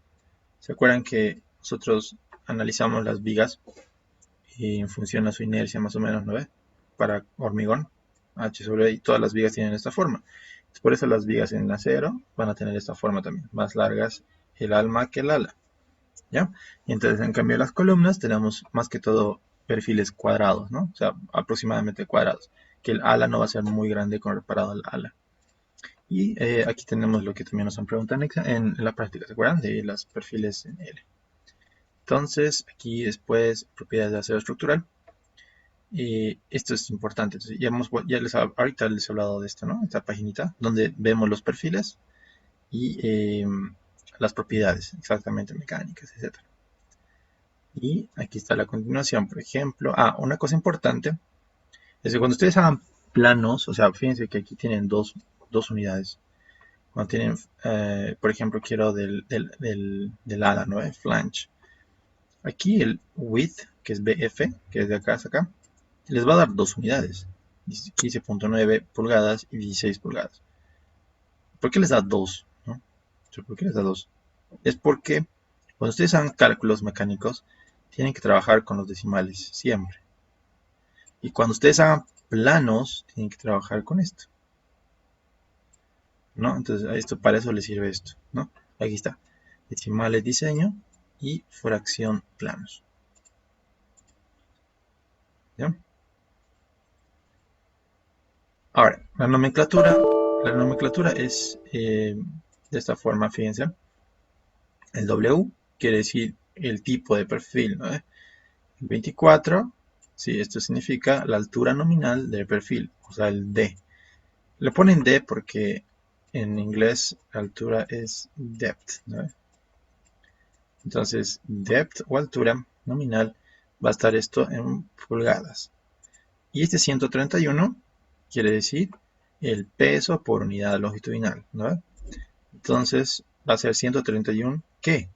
A: ¿Se acuerdan que nosotros analizamos las vigas y en función a su inercia más o menos, ¿no ve? Para hormigón, H sobre I, todas las vigas tienen esta forma. Por eso las vigas en acero van a tener esta forma también, más largas el alma que el ala, ¿ya? Y entonces en cambio las columnas tenemos más que todo perfiles cuadrados, ¿no? O sea, aproximadamente cuadrados, que el ala no va a ser muy grande comparado al ala. Y aquí tenemos lo que también nos han preguntado en la práctica, ¿se acuerdan? De los perfiles en L. Entonces, aquí después, propiedades de acero estructural. Esto es importante. Entonces, ahorita les he hablado de esto, ¿no? Esta paginita, donde vemos los perfiles y las propiedades, exactamente mecánicas, etc. Y aquí está la continuación, por ejemplo. Una cosa importante es que cuando ustedes hagan planos, o sea, fíjense que aquí tienen dos unidades. Cuando tienen, por ejemplo, quiero del ala, ¿no? Flange. Aquí el width, que es BF, que es de acá hasta acá, les va a dar dos unidades, 15.9 pulgadas y 16 pulgadas. ¿Por qué les da dos? ¿No? ¿Por qué les da dos? Es porque cuando ustedes hagan cálculos mecánicos, tienen que trabajar con los decimales, siempre. Y cuando ustedes hagan planos, tienen que trabajar con esto, ¿no? Entonces, para eso les sirve esto, ¿no? Aquí está, decimales diseño y fracción planos. ¿Ya? Ahora, la nomenclatura es de esta forma, fíjense. El W quiere decir el tipo de perfil, ¿no? El 24, sí, esto significa la altura nominal del perfil, o sea, el D. Le ponen D porque en inglés la altura es depth, ¿no? Entonces, depth o altura nominal va a estar esto en pulgadas. Y este 131 quiere decir el peso por unidad longitudinal, ¿no? Entonces va a ser 131, ¿qué?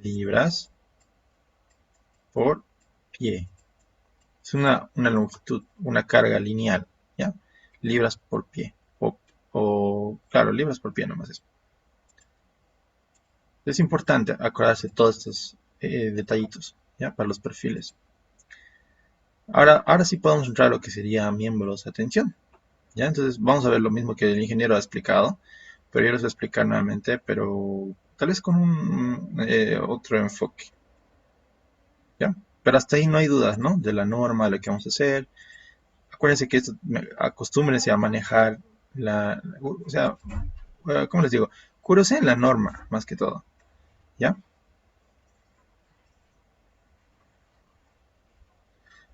A: Libras por pie. Es una longitud, una carga lineal, ¿ya? Libras por pie. Claro, libras por pie nomás es. Es importante acordarse de todos estos detallitos, ¿ya? Para los perfiles. Ahora sí podemos entrar a lo que sería miembros de tensión, ¿ya? Entonces vamos a ver lo mismo que el ingeniero ha explicado, pero yo les voy a explicar nuevamente, pero tal vez con un otro enfoque, ¿ya? Pero hasta ahí no hay dudas, ¿no? De la norma, lo que vamos a hacer. Acuérdense que acostúmbrense a manejar o sea, ¿cómo les digo? Curiosen la norma, más que todo, ¿ya?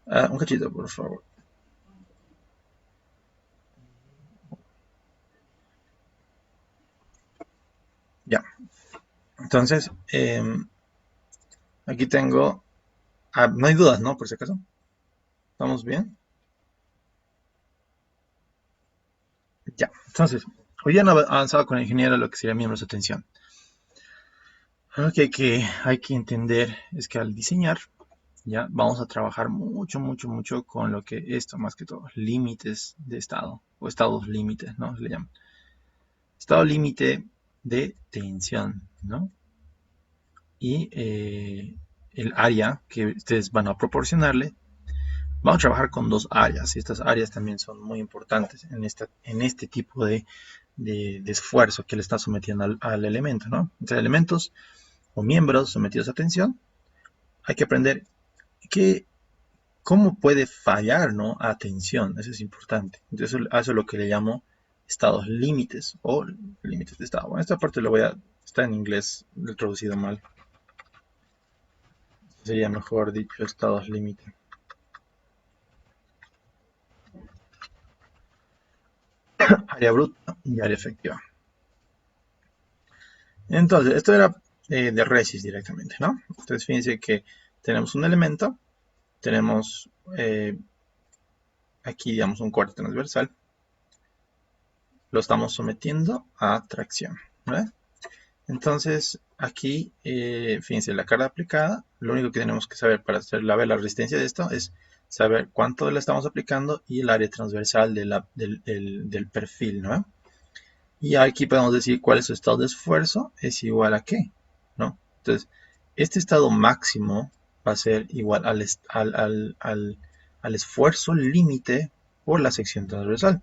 A: Un cachito, por favor. Ya. Entonces, aquí tengo, no hay dudas, ¿no? Por si acaso. ¿Estamos bien? Ya. Entonces, hoy ya han avanzado con el ingeniero lo que sería miembros de tensión. Lo que hay que entender es que al diseñar, ya vamos a trabajar mucho con lo que esto, más que todo, límites de estado, o estados límites, ¿no? Se le llaman. Estado límite de tensión, ¿no? Y el área que ustedes van a proporcionarle, vamos a trabajar con dos áreas, y estas áreas también son muy importantes en este tipo de esfuerzo que le está sometiendo al elemento, ¿no? Entre elementos o miembros sometidos a tensión, hay que aprender cómo puede fallar, ¿no? A tensión, eso es importante. Entonces, eso es lo que le llamo estados límites o límites de estado. Bueno, esta parte está en inglés, lo he traducido mal. Sería mejor dicho estados límite. Área bruta y área efectiva. Entonces, esto era de resis directamente, ¿no? Entonces, fíjense que tenemos un elemento, tenemos aquí, digamos, un corte transversal. Lo estamos sometiendo a tracción, ¿verdad? Entonces, aquí, fíjense, la carga aplicada, lo único que tenemos que saber para ver la resistencia de esto es saber cuánto le estamos aplicando y el área transversal del perfil, ¿no? Y aquí podemos decir cuál es su estado de esfuerzo, es igual a qué, ¿no? Entonces, este estado máximo va a ser igual al esfuerzo límite por la sección transversal.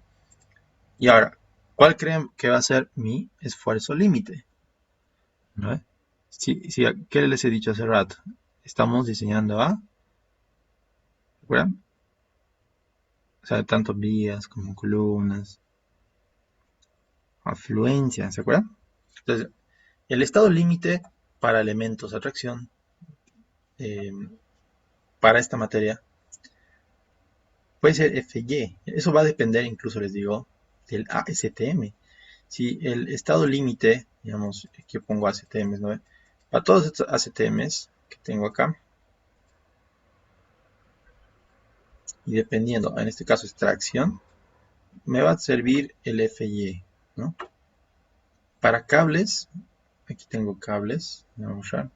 A: Y ahora, ¿cuál creen que va a ser mi esfuerzo límite? ¿No? Sí, ¿qué les he dicho hace rato? Estamos diseñando ¿recuerdan? O sea, tanto vías como columnas, afluencia, ¿se acuerdan? Entonces, el estado límite para elementos de atracción eh, para esta materia puede ser FY. Eso va a depender, incluso les digo, del ASTM. Si el estado límite, digamos, aquí pongo ASTMs, ¿no? Para todos estos ASTMs que tengo acá, y dependiendo, en este caso extracción, me va a servir el FY, ¿no? Para cables, aquí tengo cables, voy a mostrar.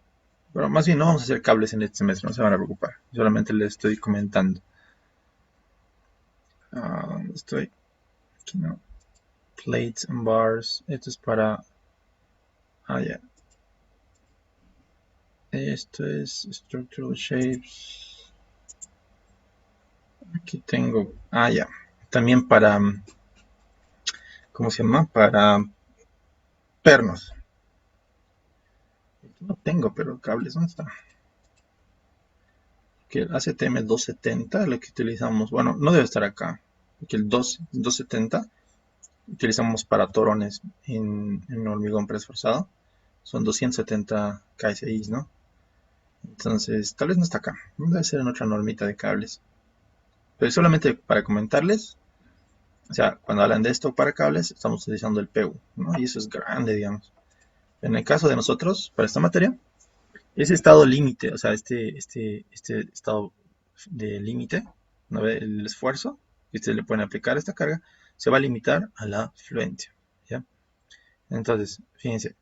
A: Bueno, más bien no vamos a hacer cables en este semestre, no se van a preocupar, solamente les estoy comentando. ¿Dónde estoy? Aquí no. Plates and bars, esto es para... ya. Esto es structural shapes. Aquí tengo, ya. También para, ¿cómo se llama? Para pernos. No tengo, pero cables, ¿dónde está? Que el ACTM 270, lo que utilizamos, bueno, no debe estar acá, porque el 270 utilizamos para torones en hormigón preesforzado, son 270 KSI, ¿no? Entonces, tal vez no está acá, debe ser en otra normita de cables. Pero solamente para comentarles, o sea, cuando hablan de esto para cables, estamos utilizando el PU, ¿no? Y eso es grande, digamos. En el caso de nosotros, para esta materia, ese estado límite, o sea, este estado de límite, ¿no ve? El esfuerzo que ustedes le pueden aplicar a esta carga, se va a limitar a la fluencia, ¿ya? Entonces, fíjense,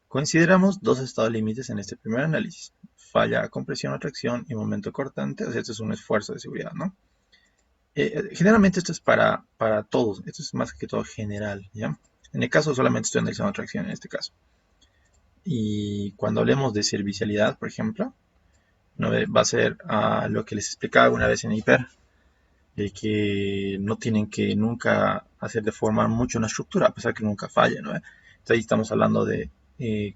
A: consideramos dos estados límites en este primer análisis. Falla, compresión o tracción y momento cortante, o sea, esto es un esfuerzo de seguridad, ¿no? Generalmente esto es para todos, esto es más que todo general, ¿ya? En el caso solamente estoy analizando tracción en este caso. Y cuando hablemos de servicialidad, por ejemplo, ¿no? Va a ser lo que les explicaba una vez en Hiper, de que no tienen que nunca hacer deformar mucho una estructura, a pesar que nunca falla, ¿no? Entonces ahí estamos hablando de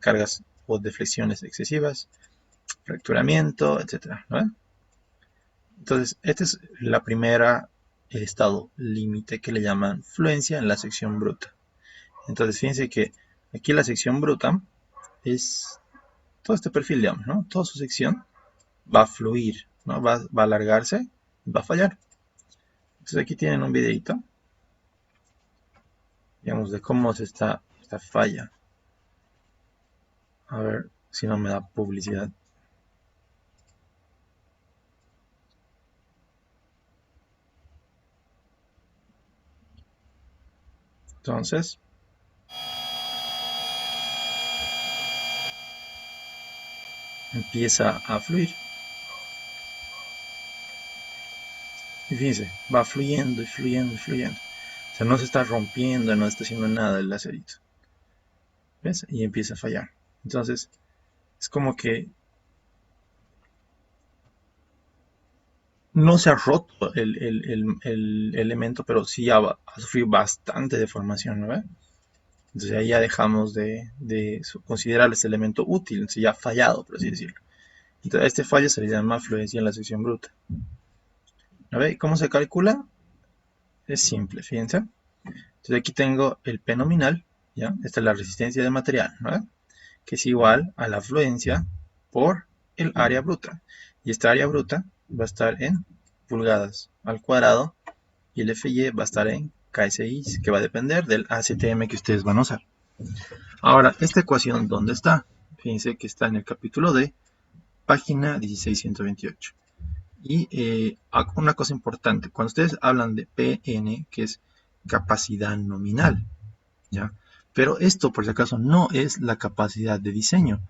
A: cargas o deflexiones excesivas, fracturamiento, etcétera, ¿no? Entonces, esta es la primera estado límite que le llaman fluencia en la sección bruta. Entonces, fíjense que aquí la sección bruta es todo este perfil, digamos, ¿no? Toda su sección va a fluir, ¿no? Va a alargarse, va a fallar. Entonces aquí tienen un videito, digamos, de cómo es esta falla. A ver si no me da publicidad. Entonces, empieza a fluir. Y fíjense, va fluyendo y fluyendo y fluyendo. O sea, no se está rompiendo, no está haciendo nada el lacerito. ¿Ves? Y empieza a fallar. Entonces, es como que no se ha roto el elemento, pero sí ha sufrido bastante deformación, ¿no ve? Entonces ahí ya dejamos de considerar este elemento útil, entonces ya ha fallado, por así decirlo. Entonces a este fallo se le llama fluencia en la sección bruta. ¿No ve? ¿Cómo se calcula? Es simple, fíjense. Entonces aquí tengo el P nominal, ¿ya? Esta es la resistencia de material, ¿no ve? Que es igual a la fluencia por el área bruta. Y esta área bruta va a estar en pulgadas al cuadrado y el FY va a estar en KSI, que va a depender del ACTM que ustedes van a usar. Ahora, esta ecuación, ¿dónde está? Fíjense que está en el capítulo D, página 1628. Y una cosa importante, cuando ustedes hablan de PN, que es capacidad nominal, ¿ya? Pero esto, por si acaso, no es la capacidad de diseño.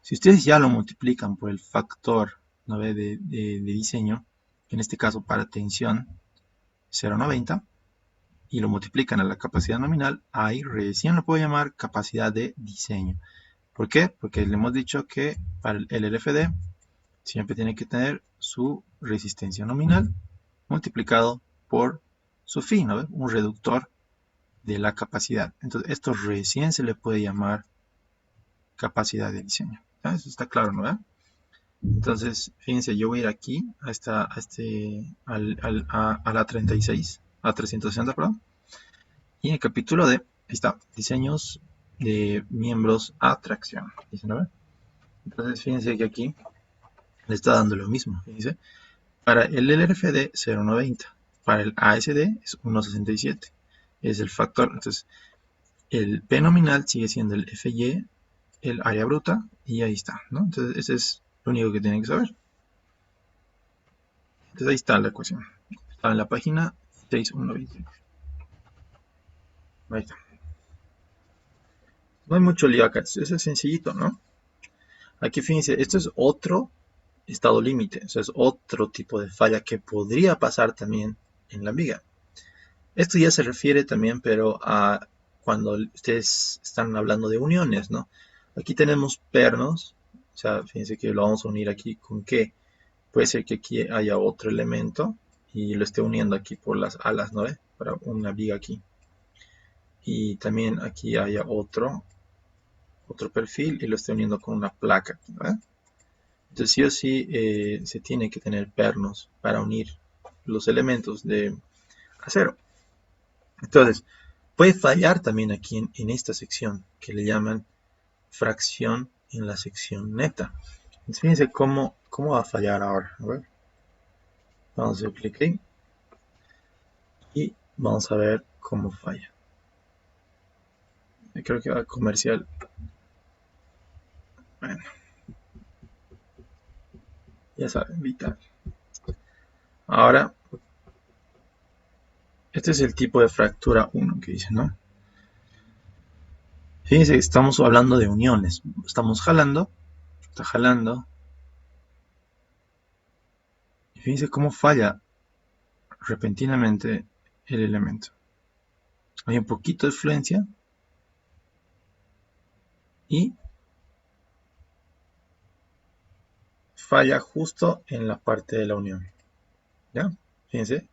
A: Si ustedes ya lo multiplican por el factor, ¿no ve? de diseño, en este caso para tensión 0,90, y lo multiplican a la capacidad nominal, ahí recién lo puedo llamar capacidad de diseño. ¿Por qué? Porque le hemos dicho que para el LFD siempre tiene que tener su resistencia nominal multiplicado por su phi, ¿no? Un reductor de la capacidad. Entonces, esto recién se le puede llamar capacidad de diseño. ¿Ya? Eso está claro, ¿no? Entonces, fíjense, yo voy a ir aquí a la 36, a 360, perdón. Y en el capítulo D, ahí está, diseños de miembros a tracción. ¿No? Entonces, fíjense que aquí le está dando lo mismo. Fíjense. Para el LRFD 0,90. Para el ASD es 1,67. Es el factor. Entonces, el P nominal sigue siendo el FY, el área bruta, y ahí está, ¿no? Entonces, ese es lo único que tienen que saber. Entonces, ahí está la ecuación. Está en la página 6128. Ahí está. No hay mucho lío acá. Eso es sencillito, ¿no? Aquí fíjense, esto es otro estado límite. O sea, es otro tipo de falla que podría pasar también en la viga. Esto ya se refiere también, pero a cuando ustedes están hablando de uniones, ¿no? Aquí tenemos pernos, o sea, fíjense que lo vamos a unir aquí con qué. Puede ser que aquí haya otro elemento y lo esté uniendo aquí por las alas, ¿no? Para una viga aquí. Y también aquí haya otro perfil y lo esté uniendo con una placa aquí, ¿no? Entonces sí o sí se tiene que tener pernos para unir los elementos de acero. Entonces, puede fallar también aquí en esta sección que le llaman fracción en la sección neta. Entonces, fíjense cómo va a fallar ahora. A ver. Vamos a hacer clic ahí y vamos a ver cómo falla. Yo creo que va a comercial. Bueno, ya saben, vital. Ahora, este es el tipo de fractura 1 que dice, ¿no? Fíjense que estamos hablando de uniones. Estamos jalando, está jalando. Y fíjense cómo falla repentinamente el elemento. Hay un poquito de fluencia y falla justo en la parte de la unión. ¿Ya? Fíjense,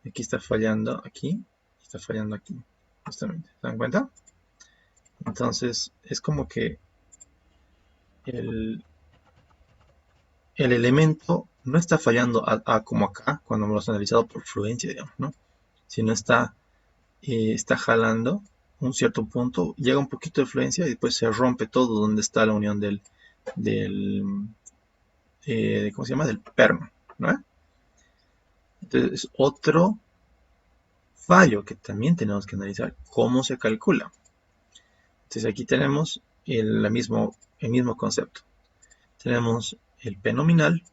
A: aquí está fallando aquí, está fallando aquí, justamente. ¿Se dan cuenta? Entonces, es como que el elemento no está fallando como acá, cuando hemos analizado por fluencia, digamos, ¿no? Sino está jalando un cierto punto, llega un poquito de fluencia y después se rompe todo donde está la unión del ¿cómo se llama? Del perno, ¿no? Entonces es otro fallo que también tenemos que analizar, cómo se calcula. Entonces aquí tenemos el mismo concepto. Tenemos el P nominal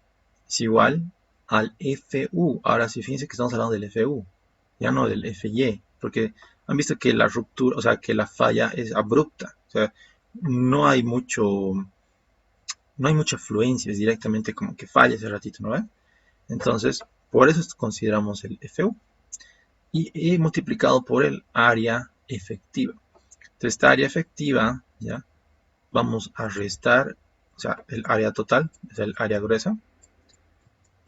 A: es igual al FU. Ahora sí, fíjense que estamos hablando del FU, ya no del FY, porque han visto que la ruptura, o sea, que la falla es abrupta. O sea, no hay mucha fluencia, es directamente como que falla ese ratito, ¿no ve? Entonces, por eso consideramos el FU. Y he multiplicado por el área efectiva. Entonces, esta área efectiva, ¿ya? Vamos a restar, o sea, el área total, es el área gruesa,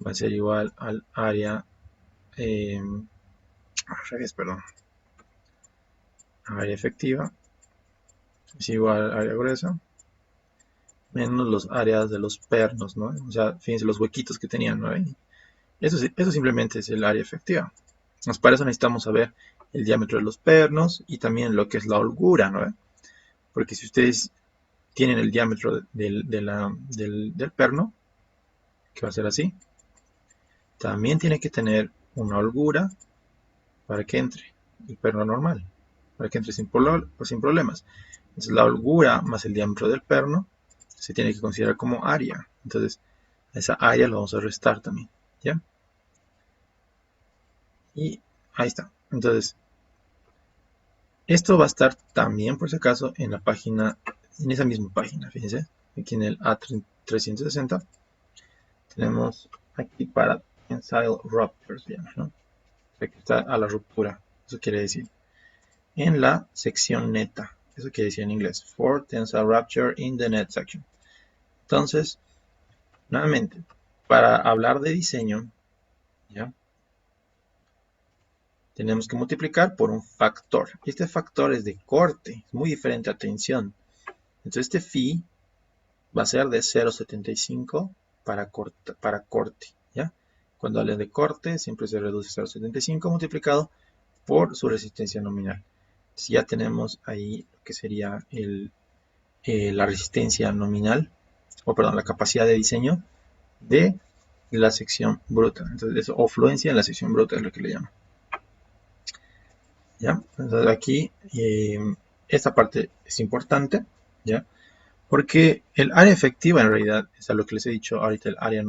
A: va a ser igual al área, al revés, perdón, área efectiva, es igual al área gruesa, menos los áreas de los pernos, ¿no? O sea, fíjense los huequitos que tenían, ¿no? Eso simplemente es el área efectiva. Para eso necesitamos saber el diámetro de los pernos y también lo que es la holgura, ¿no? Porque si ustedes tienen el diámetro del perno, que va a ser así, también tiene que tener una holgura para que entre el perno normal, para que entre sin problemas. Entonces la holgura más el diámetro del perno se tiene que considerar como área. Entonces esa área lo vamos a restar también. ¿ya? Y ahí está. Entonces, esto va a estar también, por si acaso, en la página, en esa misma página, fíjense, aquí en el A360 tenemos aquí para Tensile Rupture, se llama, ¿no? Aquí está a la ruptura, eso quiere decir. En la sección neta, eso quiere decir en inglés, for Tensile Rupture in the net section. Entonces, nuevamente, para hablar de diseño, ¿ya? Tenemos que multiplicar por un factor. Este factor es de corte, es muy diferente a tensión. Entonces este phi va a ser de 0,75 para corte, ¿ya? Cuando hablen de corte, siempre se reduce 0,75 multiplicado por su resistencia nominal. Entonces ya tenemos ahí lo que sería la resistencia nominal, o perdón, la capacidad de diseño de la sección bruta. Entonces eso, o fluencia en la sección bruta es lo que le llaman. ¿Ya? Entonces aquí esta parte es importante, ¿ya? Porque el área efectiva en realidad es a lo que les he dicho ahorita, el área,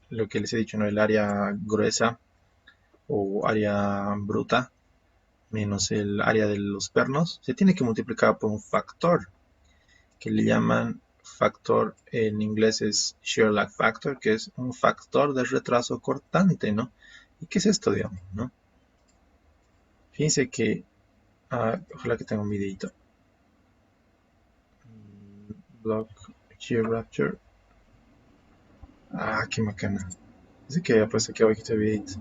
A: lo que les he dicho, ¿no? El área gruesa o área bruta menos el área de los pernos se tiene que multiplicar por un factor que le llaman factor, en inglés es shear lag factor, que es un factor de retraso cortante, ¿no? ¿Y qué es esto, digamos, no? Fíjense que, ojalá que tenga un videito. Block shear rupture. Qué macana. Dice que pues aquí abajo este videito.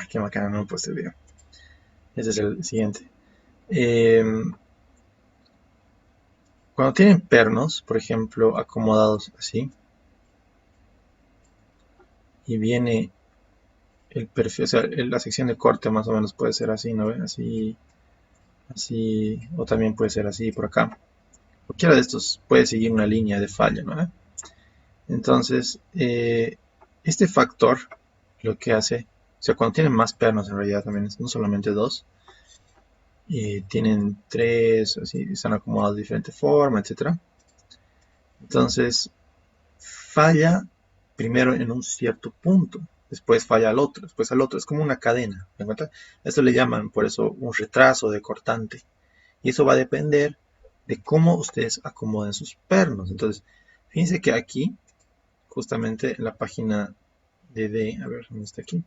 A: Qué macana, no pues este video. Este es el siguiente. Eh, Cuando tienen pernos, por ejemplo, acomodados así, y viene el perfil, o sea, la sección de corte más o menos puede ser así, ¿no ven? Así, así, o también puede ser así por acá. Cualquiera de estos puede seguir una línea de falla, ¿no? Entonces, este factor lo que hace, o sea, cuando tienen más pernos en realidad también, no solamente dos, tienen tres, así, están acomodados de diferente forma, etcétera. Entonces, falla primero en un cierto punto, después falla al otro, después al otro, es como una cadena, ¿me cuenta? Esto le llaman por eso un retraso de cortante, y eso va a depender de cómo ustedes acomoden sus pernos. Entonces, fíjense que aquí, justamente en la página de D, a ver, ¿dónde está aquí?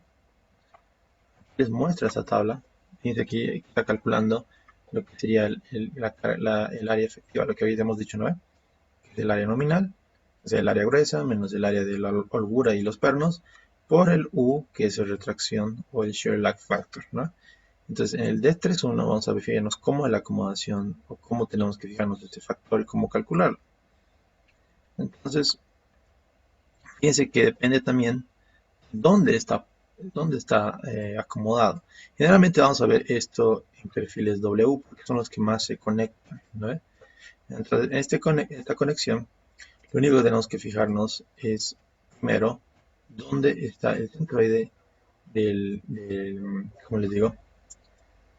A: Les muestra esa tabla. Fíjense aquí está calculando lo que sería el área efectiva, lo que habíamos dicho, ¿no? El área nominal, o sea, el área gruesa menos el área de la holgura y los pernos, por el U, que es la retracción o el shear lag factor, ¿no? Entonces, en el D31 vamos a fijarnos cómo es la acomodación o cómo tenemos que fijarnos este factor y cómo calcularlo. Entonces, fíjense que depende también dónde está acomodado. Generalmente vamos a ver esto en perfiles W porque son los que más se conectan, ¿no? Entonces, esta conexión, lo único que tenemos que fijarnos es, primero, dónde está el centroide ¿cómo les digo?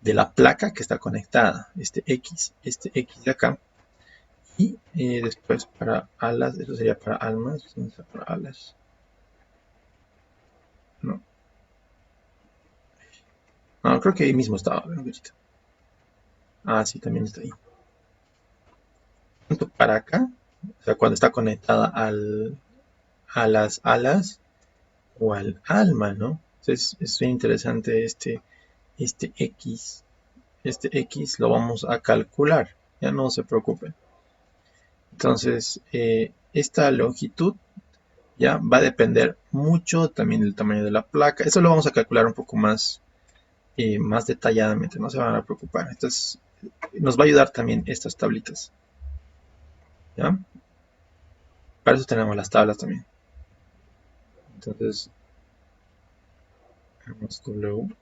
A: De la placa que está conectada, este X de acá. Y después para alas, eso sería para almas, ¿dónde está para alas? No, no, creo que ahí mismo estaba, a ver, un poquito. Sí, también está ahí. Punto para acá, o sea, cuando está conectada a las alas o al alma, ¿no? Entonces es muy interesante este X. Este X lo vamos a calcular, ya no se preocupen. Entonces, esta longitud ya va a depender mucho también del tamaño de la placa. Eso lo vamos a calcular un poco más detalladamente, no se van a preocupar. Entonces, nos va a ayudar también estas tablitas. ¿Ya? Para eso tenemos las tablas también. Entonces, W.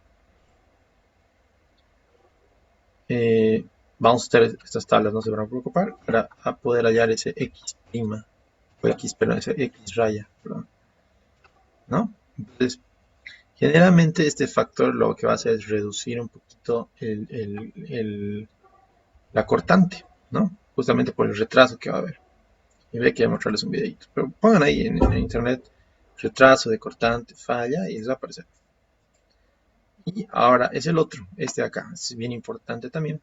A: Vamos a hacer estas tablas, no se van a preocupar, para poder hallar ese X prima, o X, perdón, ese X raya, perdón, ¿no? Entonces, generalmente este factor lo que va a hacer es reducir un poquito la cortante, ¿no? justamente por el retraso que va a haber. Y ve que voy a mostrarles un videito. Pero pongan ahí en internet retraso de cortante, falla y les va a aparecer. Y ahora es el otro, este de acá, es bien importante también.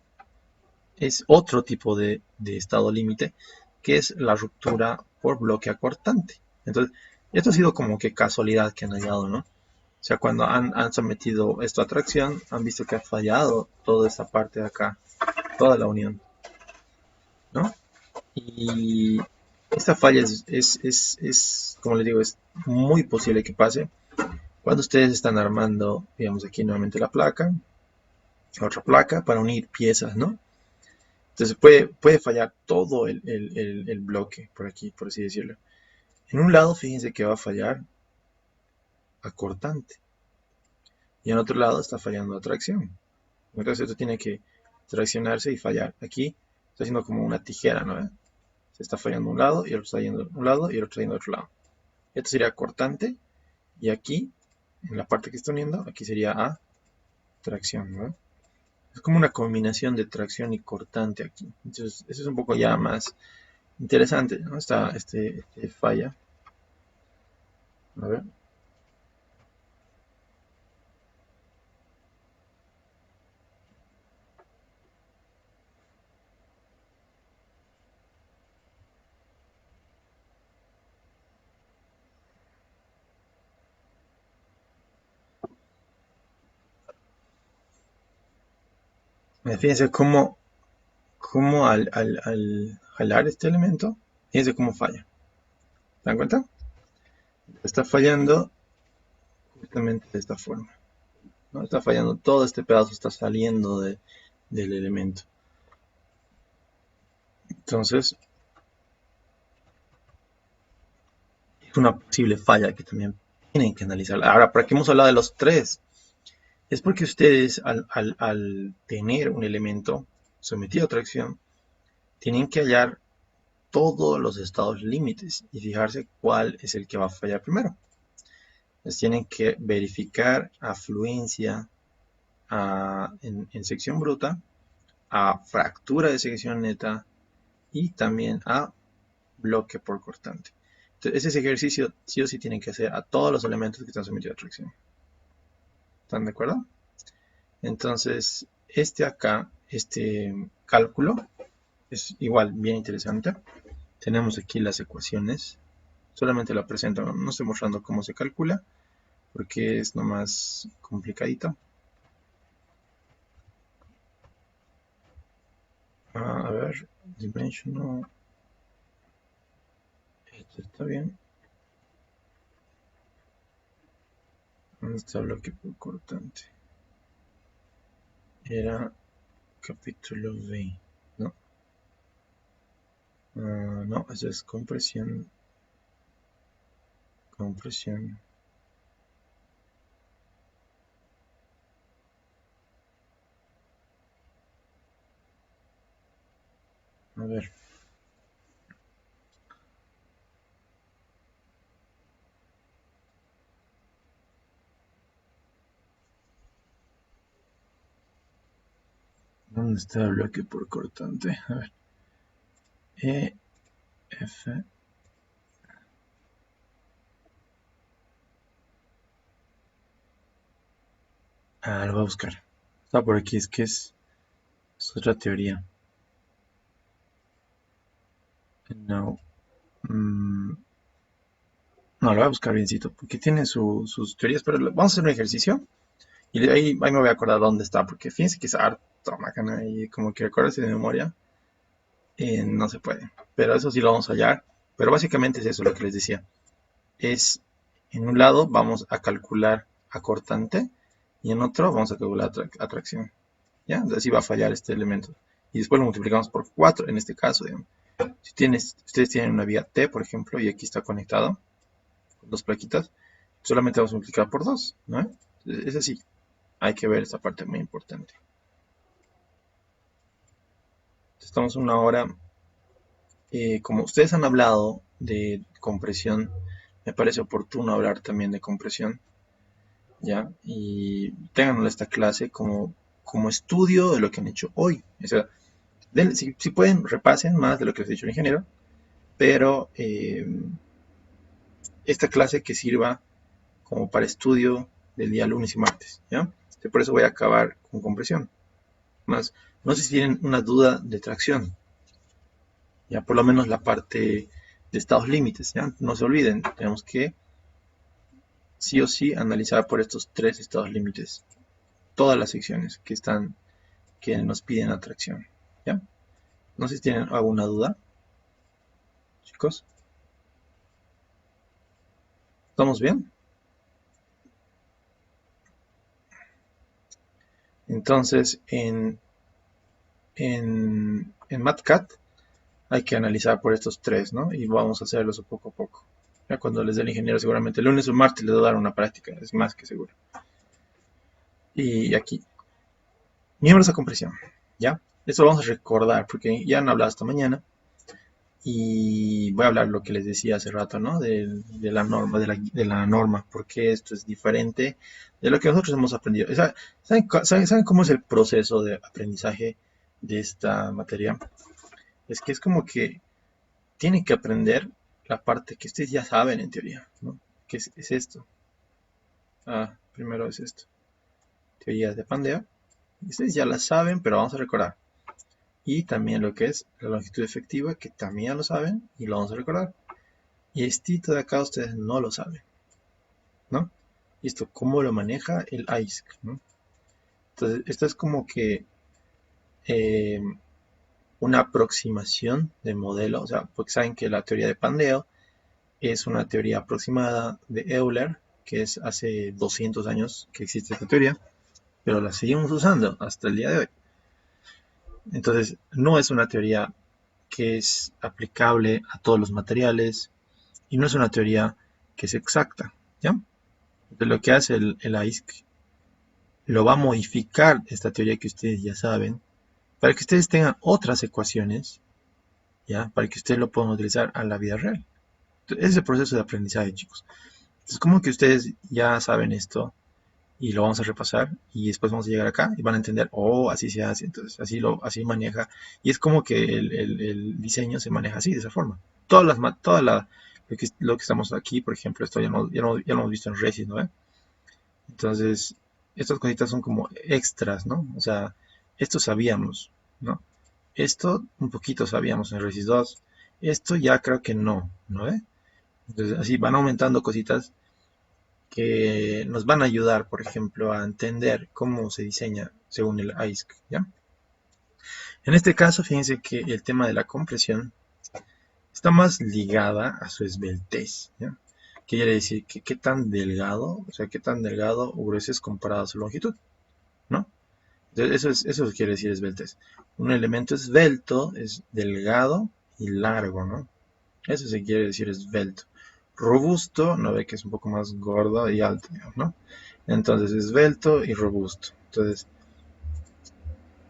A: Es otro tipo de estado límite, que es la ruptura por bloque acortante. Entonces, esto ha sido como que casualidad que han hallado, ¿no? O sea, cuando han sometido esto a tracción, han visto que ha fallado toda esta parte de acá, toda la unión, ¿no? Y esta falla como les digo, es muy posible que pase cuando ustedes están armando, digamos aquí nuevamente la placa, otra placa para unir piezas, ¿no? Entonces puede fallar todo el bloque por aquí, por así decirlo. En un lado, fíjense que va a fallar acortante. Y en otro lado está fallando atracción. Entonces esto tiene que traccionarse y fallar. Aquí está haciendo como una tijera, ¿no? Se está fallando un lado y el otro está yendo a un lado y el otro está yendo a otro lado. Esto sería cortante y aquí, en la parte que está uniendo, aquí sería a tracción, ¿no? Es como una combinación de tracción y cortante aquí. Entonces, eso es un poco ya más interesante, ¿no? Está este falla. A ver. Fíjense cómo al jalar este elemento, fíjense cómo falla. ¿Se dan cuenta? Está fallando justamente de esta forma, ¿no? Está fallando todo este pedazo, está saliendo del elemento. Entonces, es una posible falla que también tienen que analizar. Ahora, ¿para qué hemos hablado de los tres? Es porque ustedes, al tener un elemento sometido a tracción, tienen que hallar todos los estados límites y fijarse cuál es el que va a fallar primero. Entonces tienen que verificar afluencia en sección bruta, a fractura de sección neta y también a bloque por cortante. Entonces ese ejercicio sí o sí tienen que hacer a todos los elementos que están sometidos a tracción. ¿Están de acuerdo? Entonces, este cálculo es igual bien interesante. Tenemos aquí las ecuaciones. Solamente la presento, no estoy mostrando cómo se calcula, porque es nomás complicadito. A ver, dimensional. Esto está bien. ¿Dónde está el bloque por cortante? Era capítulo B, ¿no? No, eso es compresión. Compresión. A ver. ¿Dónde está el bloque por cortante? A ver. E, F. Lo voy a buscar. Está por aquí, es que es otra teoría. No. No, lo voy a buscar biencito, porque tiene sus teorías, pero vamos a hacer un ejercicio y de ahí me voy a acordar dónde está, porque fíjense que es harto macana y como que acordarse de memoria no se puede. Pero eso sí lo vamos a hallar. Pero básicamente es eso lo que les decía. Es en un lado vamos a calcular acortante y en otro vamos a calcular atracción. ¿Ya? Entonces así va a fallar este elemento. Y después lo multiplicamos por 4 en este caso, digamos. Si ustedes tienen una vía T, por ejemplo, y aquí está conectado con dos plaquitas, solamente vamos a multiplicar por 2, ¿no? Es así. Hay que ver esta parte muy importante. Estamos una hora. Como ustedes han hablado de compresión, me parece oportuno hablar también de compresión, ¿ya? Y tengan esta clase como estudio de lo que han hecho hoy. O sea, Si pueden, repasen más de lo que les ha dicho el ingeniero, pero esta clase que sirva como para estudio del día lunes y martes, ¿ya? Por eso voy a acabar con compresión. Más, no sé si tienen una duda de tracción, ya por lo menos la parte de estados límites, ¿ya? No se olviden, tenemos que sí o sí analizar por estos tres estados límites todas las secciones que nos piden atracción, ¿ya? No sé si tienen alguna duda, chicos. ¿Estamos bien? Entonces, en MATCAT hay que analizar por estos tres, ¿no? Y vamos a hacerlos poco a poco. Ya cuando les dé el ingeniero, seguramente el lunes o martes les voy a dar una práctica, es más que seguro. Y aquí, miembros a compresión, ¿ya? Esto lo vamos a recordar porque ya han hablado esta mañana y voy a hablar lo que les decía hace rato, ¿no? De la norma, de la norma, porque esto es diferente de lo que nosotros hemos aprendido. ¿Saben cómo es el proceso de aprendizaje de esta materia? Es que es como que tienen que aprender la parte que ustedes ya saben en teoría, ¿no? ¿Qué es esto? Primero es esto. Teorías de pandeo. Ustedes ya la saben, pero vamos a recordar. Y también lo que es la longitud efectiva, que también ya lo saben y lo vamos a recordar. Y esto de acá ustedes no lo saben, ¿no? Y esto, ¿cómo lo maneja el ICE? ¿No? Entonces, esto es como que eh, una aproximación de modelo, o sea, porque saben que la teoría de pandeo es una teoría aproximada de Euler, que es hace 200 años que existe esta teoría, pero la seguimos usando hasta el día de hoy. Entonces, no es una teoría que es aplicable a todos los materiales y no es una teoría que es exacta, ¿ya? Entonces, lo que hace el AISC lo va a modificar esta teoría que ustedes ya saben para que ustedes tengan otras ecuaciones, ¿ya? Para que ustedes lo puedan utilizar a la vida real. Entonces, ese es el proceso de aprendizaje, chicos. Entonces, como que ustedes ya saben esto y lo vamos a repasar y después vamos a llegar acá y van a entender, oh, así se hace, entonces así maneja. Y es como que el diseño se maneja así, de esa forma. Lo que estamos aquí, por ejemplo, esto ya lo hemos visto en Resis, ¿no? Entonces, estas cositas son como extras, ¿no? O sea, esto sabíamos, ¿no? Esto un poquito sabíamos en Resis 2. Esto ya creo que no, ¿no? Entonces, así van aumentando cositas que nos van a ayudar, por ejemplo, a entender cómo se diseña según el ISC, ¿ya? En este caso, fíjense que el tema de la compresión está más ligada a su esbeltez, ¿ya? ¿Qué quiere decir? Que qué tan delgado, o sea, qué tan delgado o grueso es comparado a su longitud, ¿no? Entonces, eso quiere decir esbeltez. Un elemento esbelto es delgado y largo, ¿no? Eso se quiere decir esbelto. Robusto, no ve que es un poco más gordo y alto, digamos, ¿no? Entonces, esbelto y robusto. Entonces,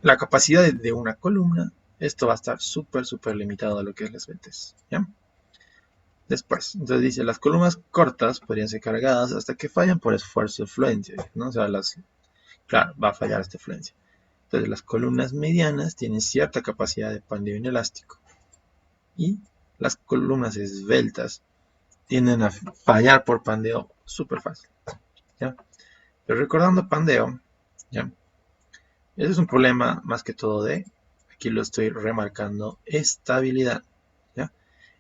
A: la capacidad de una columna, esto va a estar súper limitado a lo que es la esbeltez, ¿ya? Después, entonces dice, las columnas cortas podrían ser cargadas hasta que fallan por esfuerzo de fluencia, ¿no? O sea, claro, va a fallar esta fluencia. Entonces, las columnas medianas tienen cierta capacidad de pandeo inelástico y las columnas esbeltas tienden a fallar por pandeo súper fácil, ¿ya? Pero recordando pandeo, ¿ya? Ese es un problema más que todo aquí lo estoy remarcando, estabilidad, ¿ya?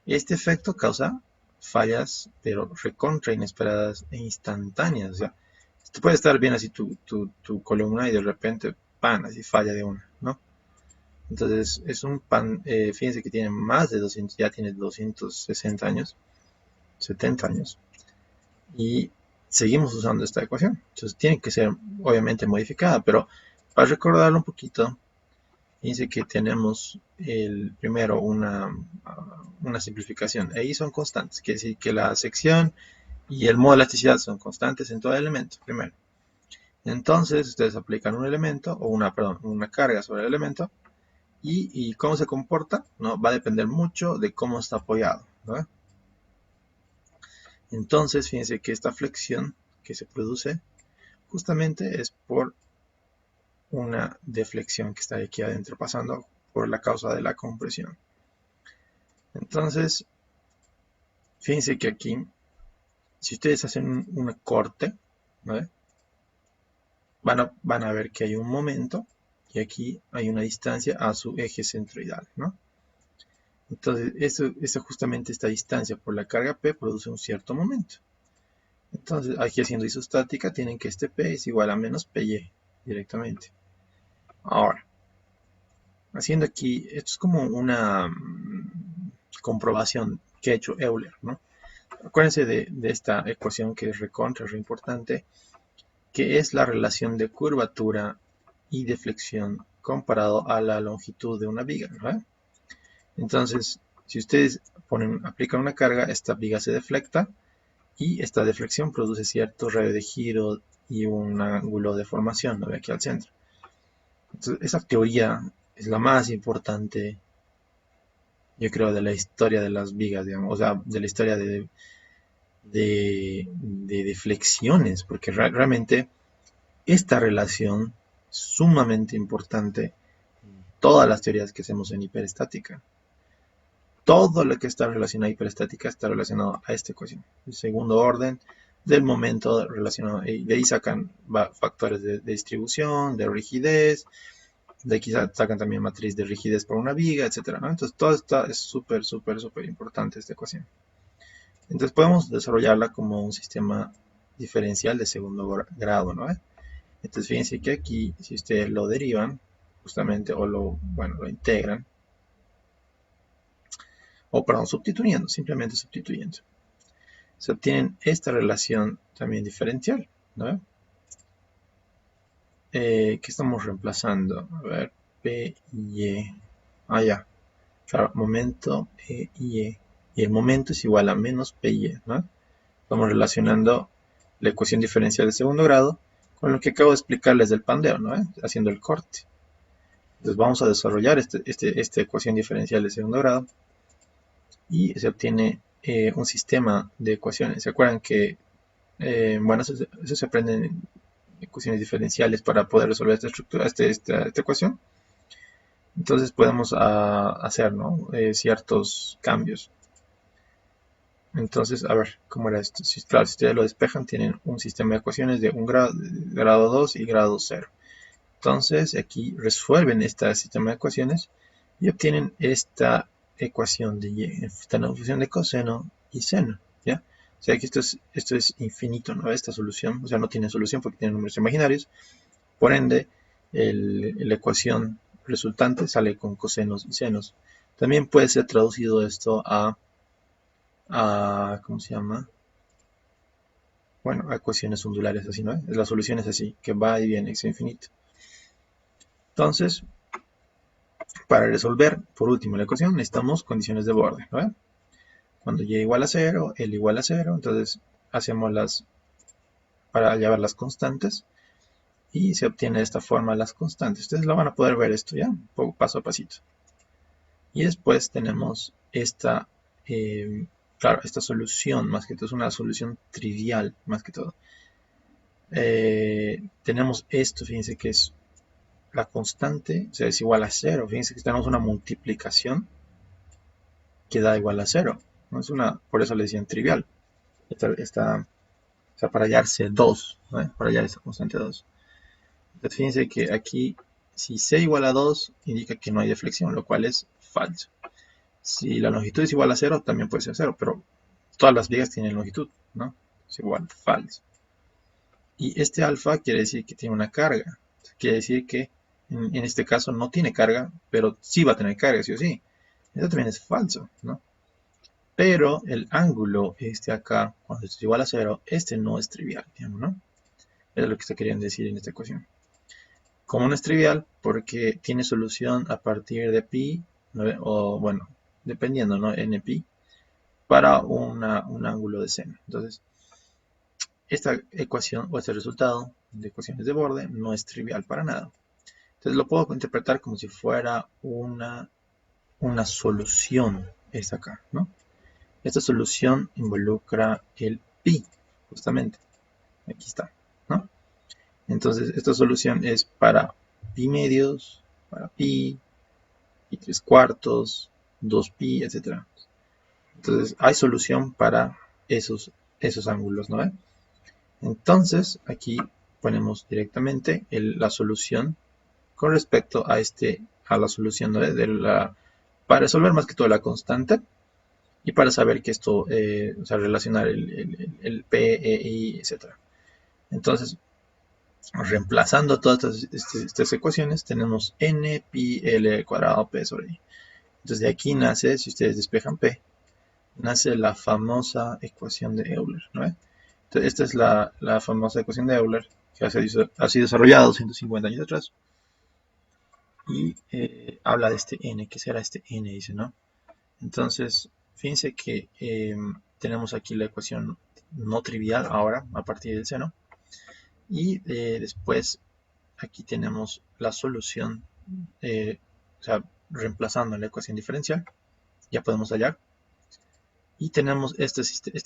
A: Este efecto causa fallas, pero recontra inesperadas e instantáneas, o sea, tú puede estar bien así tu columna y de repente, pan, así falla de una, ¿no? Entonces, fíjense que tiene más de 200, ya tiene 260 años, 70 años, y seguimos usando esta ecuación. Entonces, tiene que ser, obviamente, modificada, pero para recordarlo un poquito, dice que tenemos primero una simplificación. Ahí son constantes, quiere decir que la sección y el modo de elasticidad son constantes en todo elemento, primero. Entonces, ustedes aplican un elemento, o una carga sobre el elemento, y cómo se comporta, ¿no? Va a depender mucho de cómo está apoyado, ¿no? Entonces, fíjense que esta flexión que se produce justamente es por una deflexión que está aquí adentro pasando por la causa de la compresión. Entonces, fíjense que aquí, si ustedes hacen un corte, ¿no? van a ver que hay un momento y aquí hay una distancia a su eje centroidal, ¿no? Entonces, justamente esta distancia por la carga P produce un cierto momento. Entonces, aquí haciendo isostática, tienen que este P es igual a menos PY directamente. Ahora, haciendo aquí, esto es como una comprobación que ha hecho Euler, ¿no? Acuérdense de esta ecuación que es re importante, que es la relación de curvatura y deflexión comparado a la longitud de una viga, ¿no? Entonces, si ustedes aplican una carga, esta viga se deflecta y esta deflexión produce cierto radio de giro y un ángulo de formación, ¿no? Aquí al centro. Entonces, esa teoría es la más importante, yo creo, de la historia de las vigas, digamos, o sea, de la historia de deflexiones, porque realmente esta relación es sumamente importante en todas las teorías que hacemos en hiperestática. Todo lo que está relacionado a hiperestática está relacionado a esta ecuación. El segundo orden del momento relacionado, y de ahí sacan factores de distribución, de rigidez, de aquí sacan también matriz de rigidez por una viga, etc., ¿no? Entonces todo esto es súper importante esta ecuación. Entonces podemos desarrollarla como un sistema diferencial de segundo grado, ¿no? Entonces fíjense que aquí, si ustedes lo derivan, justamente, o lo integran, o perdón, sustituyendo, simplemente sustituyendo, se obtienen esta relación también diferencial, ¿no? ¿Qué estamos reemplazando? A ver, P y E. Ah, ya. Claro, momento E y E. Y el momento es igual a menos P y E, ¿no? Estamos relacionando la ecuación diferencial de segundo grado con lo que acabo de explicarles del pandeo, ¿no? Haciendo el corte. Entonces vamos a desarrollar esta ecuación diferencial de segundo grado y se obtiene un sistema de ecuaciones. ¿Se acuerdan que, eso se aprende en ecuaciones diferenciales para poder resolver esta estructura, esta ecuación? Entonces podemos hacer, ¿no? Ciertos cambios. Entonces, a ver, ¿cómo era esto? Claro, si ustedes lo despejan, tienen un sistema de ecuaciones de un grado 2 y grado 0. Entonces, aquí resuelven este sistema de ecuaciones y obtienen esta ecuación de y, esta función de coseno y seno, ¿ya? O sea que esto es infinito, ¿no? Esta solución, o sea, no tiene solución porque tiene números imaginarios. Por ende, la ecuación resultante sale con cosenos y senos. También puede ser traducido esto ¿cómo se llama? Bueno, a ecuaciones ondulares, así, ¿no? La solución es así, que va y viene, es infinito. Entonces, para resolver, por último, la ecuación necesitamos condiciones de borde, ¿no? Cuando y igual a 0, L igual a 0, entonces hacemos para llevar las constantes y se obtiene de esta forma las constantes. Ustedes lo van a poder ver esto ya, paso a pasito. Y después tenemos claro, esta solución, más que todo, es una solución trivial, más que todo. Tenemos esto, fíjense que es la constante, o sea, es igual a 0. Fíjense que tenemos una multiplicación que da igual a 0. ¿No? Por eso le decían trivial. O sea, para hallarse 2, ¿no? Para hallar esta constante 2. Entonces fíjense que aquí, si C igual a 2, indica que no hay deflexión, lo cual es falso. Si la longitud es igual a 0, también puede ser 0, pero todas las vigas tienen longitud, ¿no? Es igual, falso. Y este alfa quiere decir que tiene una carga. Quiere decir que en este caso no tiene carga, pero sí va a tener carga, sí o sí. Eso también es falso, ¿no? Pero el ángulo acá, cuando es igual a 0, este no es trivial, digamos, ¿no? Es lo que se querían decir en esta ecuación. Como no es trivial, porque tiene solución a partir de pi, ¿no? O bueno, dependiendo, ¿no? N pi, para un ángulo de seno. Entonces, esta ecuación o este resultado de ecuaciones de borde no es trivial para nada. Entonces lo puedo interpretar como si fuera una solución, esta acá, ¿no? Esta solución involucra el pi, justamente. Aquí está, ¿no? Entonces esta solución es para pi medios, para pi, pi 3/4, 2pi, etc. Entonces hay solución para esos ángulos, ¿no ven? Entonces aquí ponemos directamente la solución con respecto a la solución, ¿no? Para resolver más que todo la constante y para saber que esto, o sea, relacionar el P, E, I, etc. Entonces, reemplazando todas estas ecuaciones, tenemos n pi l cuadrado p sobre i. Entonces de aquí nace, si ustedes despejan p, nace la famosa ecuación de Euler, ¿no? Entonces, esta es la famosa ecuación de Euler que ha sido desarrollada 250 años atrás y habla de este n. ¿Qué será este n? Dice, ¿no? Entonces, fíjense que tenemos aquí la ecuación no trivial ahora a partir del seno y después aquí tenemos la solución, o sea, reemplazando la ecuación diferencial, ya podemos hallar. Y tenemos este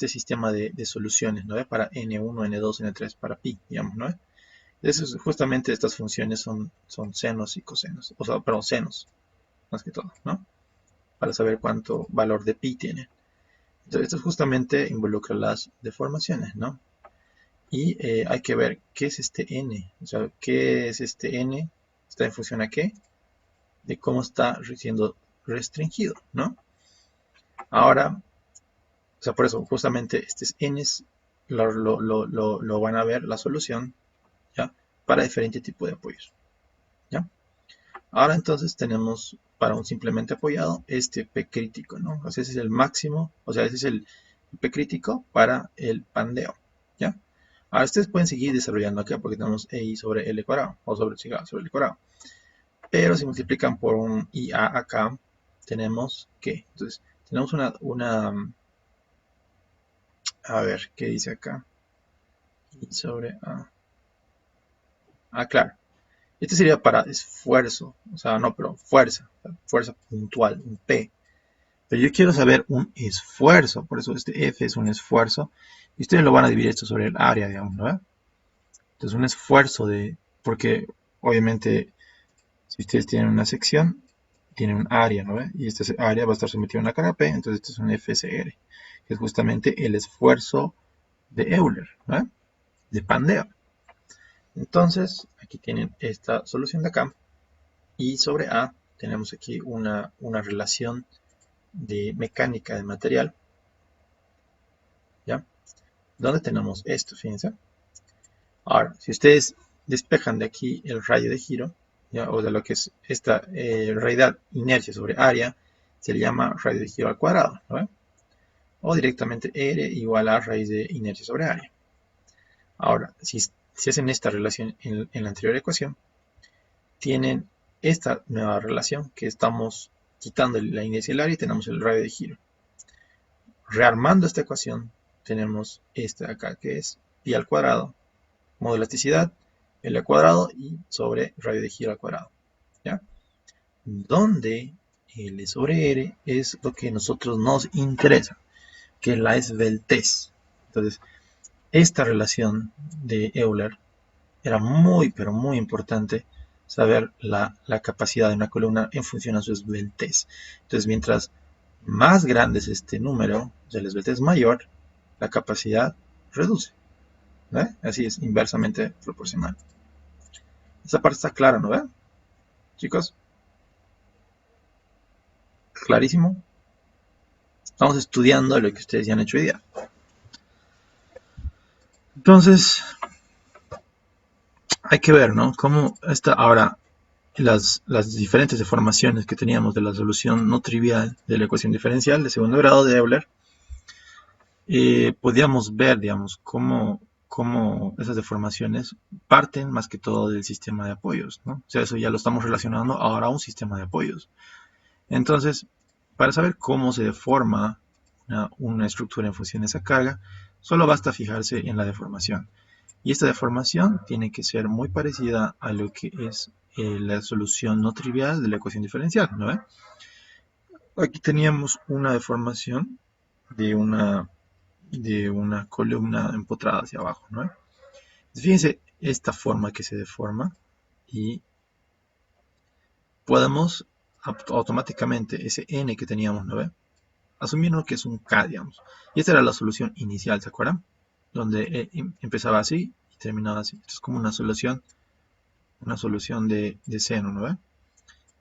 A: sistema de soluciones, ¿no? Para n1, n2, n3, para pi, digamos, ¿no? Justamente estas funciones son senos y cosenos, o sea, perdón, senos, más que todo, ¿no? Para saber cuánto valor de pi tiene. Entonces, esto justamente involucra las deformaciones, ¿no? Y hay que ver qué es este n, o sea, qué es este n, está en función a qué, de cómo está siendo restringido, ¿no? Ahora, o sea, por eso, justamente estos n's lo van a ver la solución, ¿ya? Para diferente tipo de apoyos, ¿ya? Ahora entonces tenemos para un simplemente apoyado este P crítico, ¿no? O sea, ese es el máximo, o sea, ese es el P crítico para el pandeo, ¿ya? Ahora ustedes pueden seguir desarrollando acá porque tenemos EI sobre L cuadrado, o sobre L cuadrado. Pero si multiplican por un IA acá, tenemos que, entonces, tenemos a ver, ¿qué dice acá? I sobre A. Ah, claro. Este sería para esfuerzo, o sea, no, pero fuerza, fuerza puntual, un P. Pero yo quiero saber un esfuerzo, por eso este F es un esfuerzo. Y ustedes lo van a dividir esto sobre el área, digamos, ¿no? Entonces, un esfuerzo porque obviamente, si ustedes tienen una sección, tienen un área, ¿no? Y esta área va a estar sometida a una carga P, entonces este es un FSR, que es justamente el esfuerzo de Euler, ¿no? De pandeo. Entonces, aquí tienen esta solución de acá. Y sobre A tenemos aquí una relación de mecánica de material, ¿ya? Donde tenemos esto, fíjense. Ahora, si ustedes despejan de aquí el radio de giro, ¿ya? O de lo que es esta realidad inercia sobre área, se le llama radio de giro al cuadrado, ¿no? O directamente R igual a raíz de inercia sobre área. Ahora, si hacen esta relación en la anterior ecuación, tienen esta nueva relación que estamos quitando la inercia del área y tenemos el radio de giro. Rearmando esta ecuación, tenemos esta acá que es pi al cuadrado, modo de elasticidad, L al cuadrado y sobre radio de giro al cuadrado, ¿ya? Donde L sobre R es lo que a nosotros nos interesa, que es la esbeltez. Entonces, esta relación de Euler era muy, pero muy importante saber la capacidad de una columna en función a su esbeltez. Entonces, mientras más grande es este número, o sea, la esbeltez mayor, la capacidad reduce, ¿no? Así es, inversamente proporcional. Esa parte está clara, ¿no ven? Chicos, clarísimo. Estamos estudiando lo que ustedes ya han hecho hoy día. Entonces, hay que ver, ¿no? Cómo está ahora las diferentes deformaciones que teníamos de la solución no trivial de la ecuación diferencial de segundo grado de Euler. Podíamos ver, digamos, cómo esas deformaciones parten más que todo del sistema de apoyos, ¿no? O sea, eso ya lo estamos relacionando ahora a un sistema de apoyos. Entonces, para saber cómo se deforma una estructura en función de esa carga, solo basta fijarse en la deformación. Y esta deformación tiene que ser muy parecida a lo que es la solución no trivial de la ecuación diferencial, ¿no? Aquí teníamos una deformación de una columna empotrada hacia abajo, ¿no? Fíjense esta forma que se deforma y podemos automáticamente ese n que teníamos, ¿no ve? Asumiendo que es un k, digamos. Y esta era la solución inicial, ¿se acuerdan? Donde empezaba así y terminaba así. Esto es como una solución de seno, ¿no ve?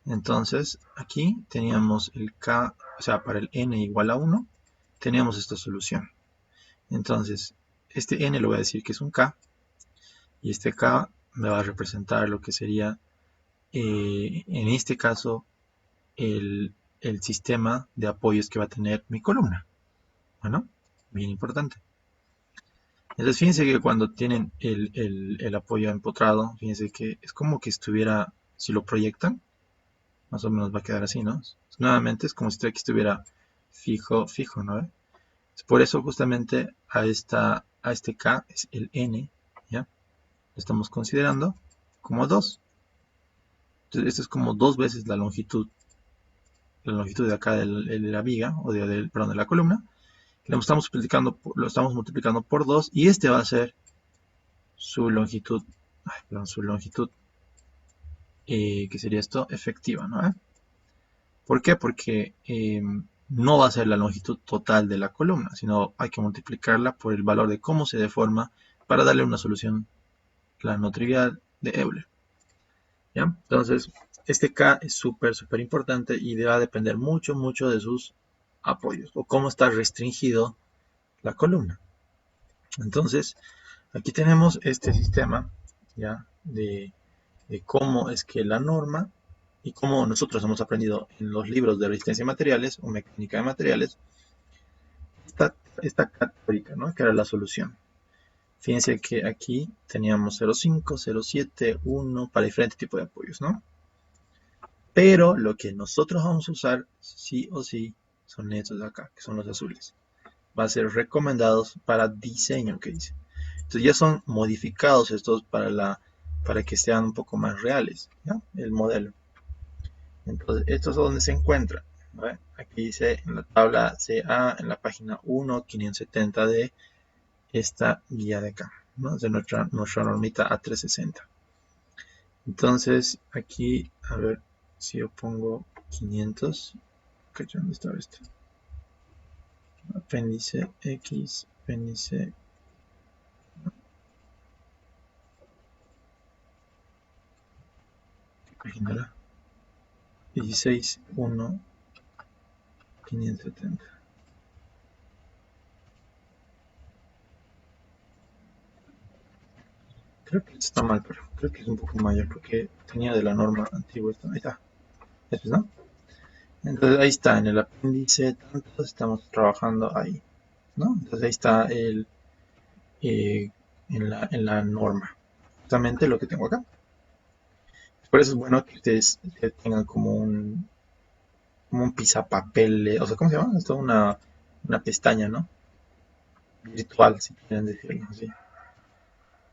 A: Entonces, aquí teníamos el k, o sea, para el n igual a 1, teníamos esta solución. Entonces, este n lo voy a decir que es un k, y este k me va a representar lo que sería, en este caso, el sistema de apoyos que va a tener mi columna. Bueno, bien importante. Entonces, fíjense que cuando tienen el apoyo empotrado, fíjense que es como que estuviera, si lo proyectan, más o menos va a quedar así, ¿no? Nuevamente es como si aquí estuviera fijo, ¿no? Por eso justamente a este K es el N, ¿ya? Lo estamos considerando como 2. Entonces esto es como 2 veces la longitud de acá de la viga, o perdón, de la columna. Lo estamos multiplicando por 2 y este va a ser su longitud, que sería esto, efectiva, ¿no? ¿Por qué? Porque no va a ser la longitud total de la columna, sino hay que multiplicarla por el valor de cómo se deforma para darle una solución, la no trivial de Euler. ¿Ya? Entonces, este K es súper importante y va a depender mucho de sus apoyos o cómo está restringido la columna. Entonces, aquí tenemos este sistema, ¿ya? de cómo es que la norma y cómo nosotros hemos aprendido en los libros de resistencia de materiales o mecánica de materiales, esta categórica, ¿no? Que era la solución. Fíjense que aquí teníamos 0,5, 0,7, 1 para diferentes tipos de apoyos, ¿no? Pero lo que nosotros vamos a usar, sí o sí, son estos de acá, que son los azules. Va a ser recomendados para diseño, que dice. Entonces ya son modificados estos para que sean un poco más reales, ¿ya? El modelo. Entonces, esto es donde se encuentra. ¿Ve? Aquí dice en la tabla CA, en la página 1.570 de esta guía de acá, ¿no? De nuestra normita A360. Entonces, aquí, a ver si yo pongo 500. ¿Dónde está esto? Apéndice X, apéndice. ¿Qué página era? 16.1.570. Creo que está mal, pero creo que es un poco mayor porque tenía de la norma antigua esto. Ahí está. Eso, ¿no? Entonces ahí está, en el apéndice tanto estamos trabajando ahí, ¿no? Entonces ahí está en la norma, justamente lo que tengo acá. Por eso es bueno que ustedes tengan como un pisapapel, o sea, ¿cómo se llama? Esto es una pestaña, ¿no? Virtual, si quieren decirlo así.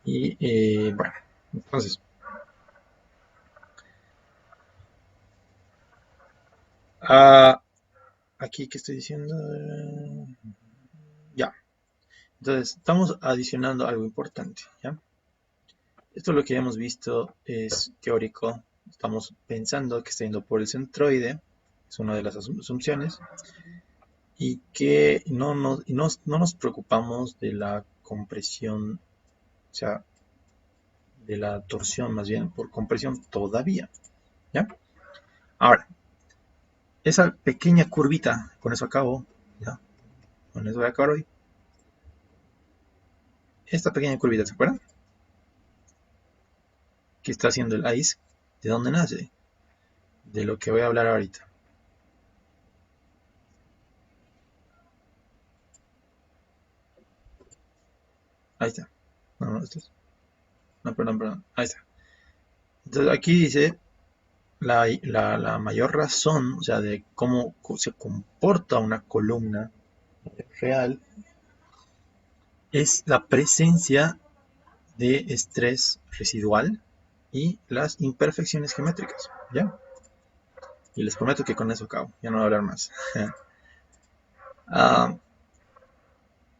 A: Y bueno, entonces, aquí que estoy diciendo, ya. Entonces, estamos adicionando algo importante, ¿ya? Esto lo que hemos visto es teórico. Estamos pensando que está yendo por el centroide, es una de las asunciones, y que no nos preocupamos de la compresión, o sea, de la torsión más bien por compresión todavía, ¿ya? Ahora, esa pequeña curvita, con eso acabo, ¿ya? Con eso voy a acabar hoy. Esta pequeña curvita, ¿se acuerdan? Que está haciendo el ICE, ¿de dónde nace? De lo que voy a hablar ahorita. Ahí está. No, esto es. No, perdón. Ahí está. Entonces aquí dice la mayor razón, o sea, de cómo se comporta una columna real, es la presencia de estrés residual y las imperfecciones geométricas, ¿ya? Y les prometo que con eso acabo, ya no voy a hablar más.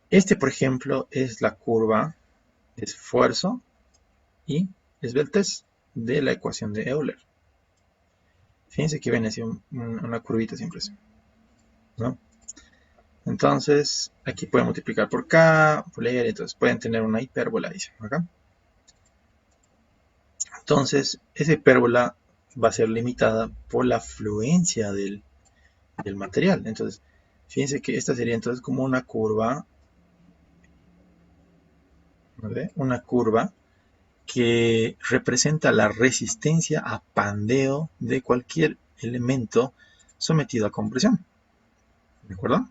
A: Este, por ejemplo, es la curva de esfuerzo y esbeltez de la ecuación de Euler. Fíjense que viene así una curvita siempre así, ¿no? Entonces, aquí pueden multiplicar por K, por L, entonces pueden tener una hipérbola, dice acá. Entonces, esa hipérbola va a ser limitada por la fluencia del material. Entonces, fíjense que esta sería entonces como una curva, ¿vale? Una curva que representa la resistencia a pandeo de cualquier elemento sometido a compresión. ¿De acuerdo?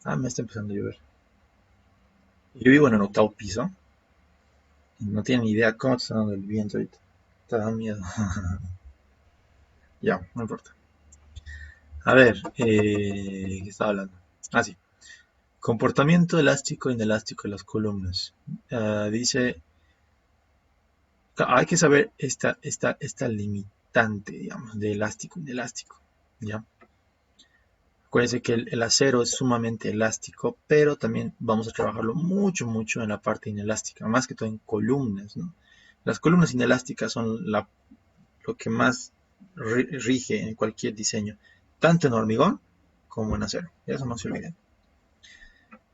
A: Ah, me está empezando a llover. Yo vivo en el 8º piso y no tienen ni idea cómo está dando el viento ahorita. Te da miedo. Ya, no importa. A ver, ¿qué estaba hablando? Ah, sí. Comportamiento elástico e inelástico de las columnas. Dice, hay que saber esta limitante, digamos, de elástico e inelástico. ¿Ya? Acuérdense que el acero es sumamente elástico, pero también vamos a trabajarlo mucho en la parte inelástica, más que todo en columnas, ¿no? Las columnas inelásticas son lo que más rige en cualquier diseño, tanto en hormigón como en acero. Eso no se olviden.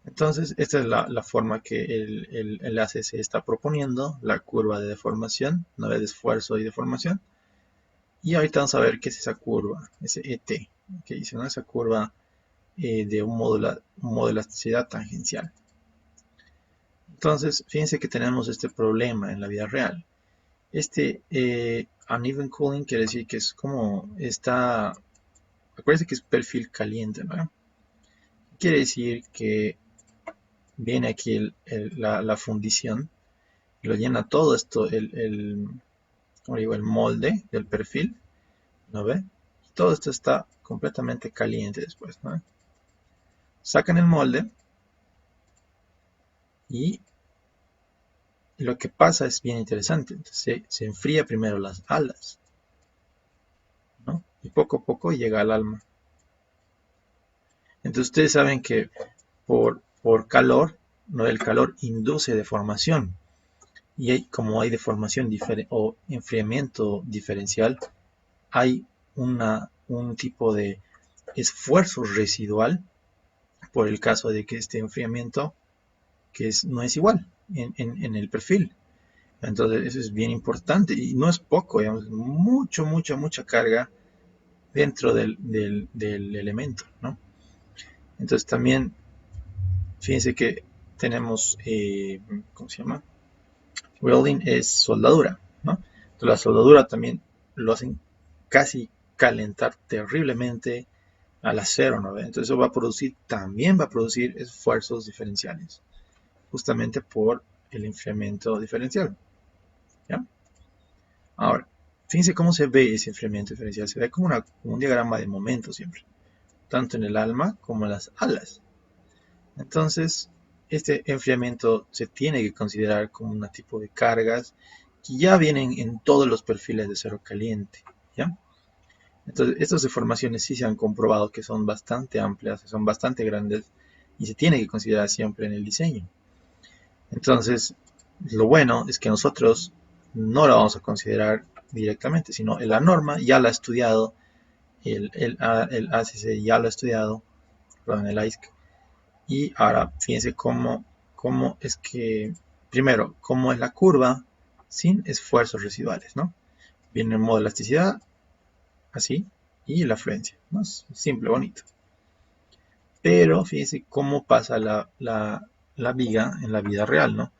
A: Entonces, esta es la forma que el enlace se está proponiendo, la curva de deformación, no de esfuerzo y deformación. Y ahorita vamos a ver qué es esa curva, ese ET, que dice, ¿no? Esa curva de un modo de elasticidad tangencial. Entonces, fíjense que tenemos este problema en la vida real. Uneven cooling quiere decir que es como acuérdense que es perfil caliente, ¿no? Quiere decir que viene aquí la fundición, lo llena todo esto, como digo, el molde del perfil, ¿no ve? Todo esto está completamente caliente después, ¿no? Sacan el molde y lo que pasa es bien interesante. Entonces, se enfría primero las alas, ¿no? Y poco a poco llega al alma. Entonces ustedes saben que por calor, ¿no? El calor induce deformación. Y como hay deformación o enfriamiento diferencial, hay un tipo de esfuerzo residual por el caso de que este enfriamiento no es igual en el perfil. Entonces eso es bien importante y no es poco, digamos, mucha carga dentro del elemento, ¿no? Entonces también, fíjense que tenemos, ¿cómo se llama? Welding es soldadura, ¿no? Entonces la soldadura también lo hacen casi calentar terriblemente al acero, ¿no? Entonces eso también va a producir esfuerzos diferenciales, justamente por el enfriamiento diferencial, ¿ya? Ahora, fíjense cómo se ve ese enfriamiento diferencial, se ve como un diagrama de momento siempre, tanto en el alma como en las alas. Entonces, este enfriamiento se tiene que considerar como un tipo de cargas que ya vienen en todos los perfiles de cero caliente, ¿ya? Entonces, estas deformaciones sí se han comprobado que son bastante amplias, son bastante grandes y se tiene que considerar siempre en el diseño. Entonces, lo bueno es que nosotros no lo vamos a considerar directamente, sino en la norma ya la ha estudiado, el ACC ya lo ha estudiado, perdón, el AISC. Y ahora fíjense cómo es que, primero, cómo es la curva sin esfuerzos residuales, ¿no? Viene el modo de elasticidad, así, y la fluencia, ¿no? Es simple, bonito. Pero fíjense cómo pasa la viga en la vida real, ¿no?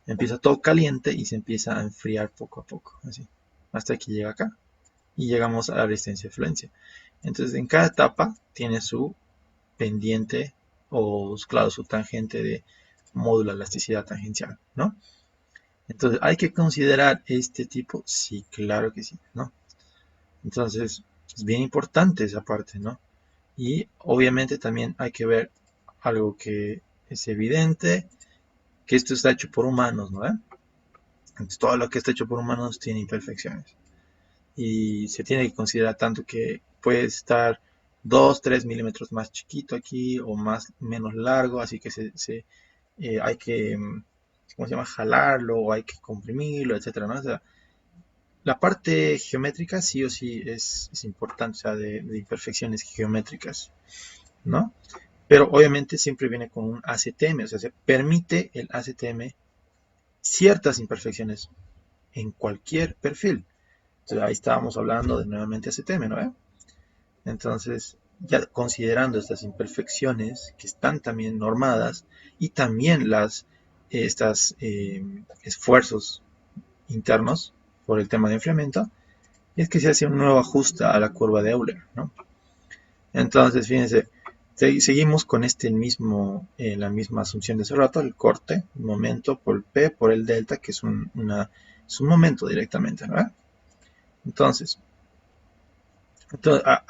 A: Empieza todo caliente y se empieza a enfriar poco a poco, así, hasta que llega acá. Y llegamos a la resistencia de fluencia. Entonces, en cada etapa tiene su pendiente o, claro, su tangente de módulo de elasticidad tangencial, ¿no? Entonces, ¿hay que considerar este tipo? Sí, claro que sí, ¿no? Entonces, es bien importante esa parte, ¿no? Y obviamente también hay que ver algo que es evidente, que esto está hecho por humanos, ¿no? Entonces, todo lo que está hecho por humanos tiene imperfecciones. Y se tiene que considerar tanto que puede estar 2, 3 milímetros más chiquito aquí o menos largo, así que hay que, ¿cómo se llama? Jalarlo o hay que comprimirlo, etcétera, ¿no? O sea, la parte geométrica sí o sí es importante, o sea, de imperfecciones geométricas, ¿no? Pero obviamente siempre viene con un ACTM, o sea, se permite el ACTM ciertas imperfecciones en cualquier perfil. Entonces ahí estábamos hablando de nuevamente ACTM, ¿no? Entonces, ya considerando estas imperfecciones que están también normadas y también estos esfuerzos internos por el tema de enfriamiento, es que se hace un nuevo ajuste a la curva de Euler, ¿no? Entonces, fíjense, seguimos con la misma asunción de hace rato, el corte, momento por P por el delta, que es un momento directamente, ¿no? Entonces,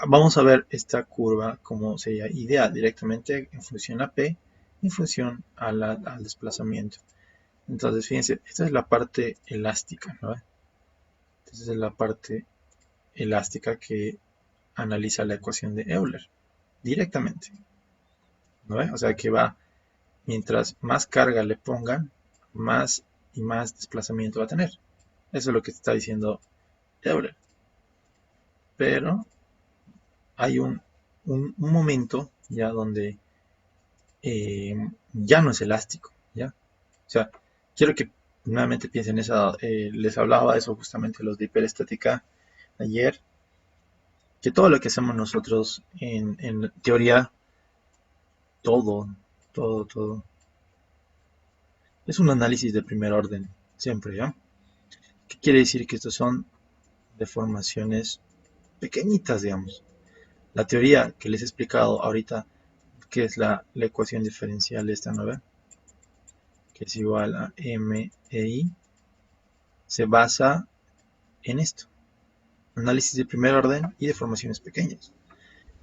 A: vamos a ver esta curva como sería ideal directamente en función a P, en función al desplazamiento. Entonces, fíjense, esta es la parte elástica, ¿no? Esta es la parte elástica que analiza la ecuación de Euler directamente, ¿no? O sea que va, mientras más carga le pongan, más y más desplazamiento va a tener. Eso es lo que está diciendo Euler. Pero hay un momento ya donde ya no es elástico, ¿ya? O sea, quiero que nuevamente piensen eso, les hablaba de eso justamente los de hiperestática ayer, que todo lo que hacemos nosotros en teoría, todo, todo, es un análisis de primer orden, siempre, ¿ya? ¿Qué quiere decir? Que estos son deformaciones pequeñitas, digamos. La teoría que les he explicado ahorita, que es la ecuación diferencial de esta nueva, que es igual a m e i, se basa en esto. Análisis de primer orden y deformaciones pequeñas.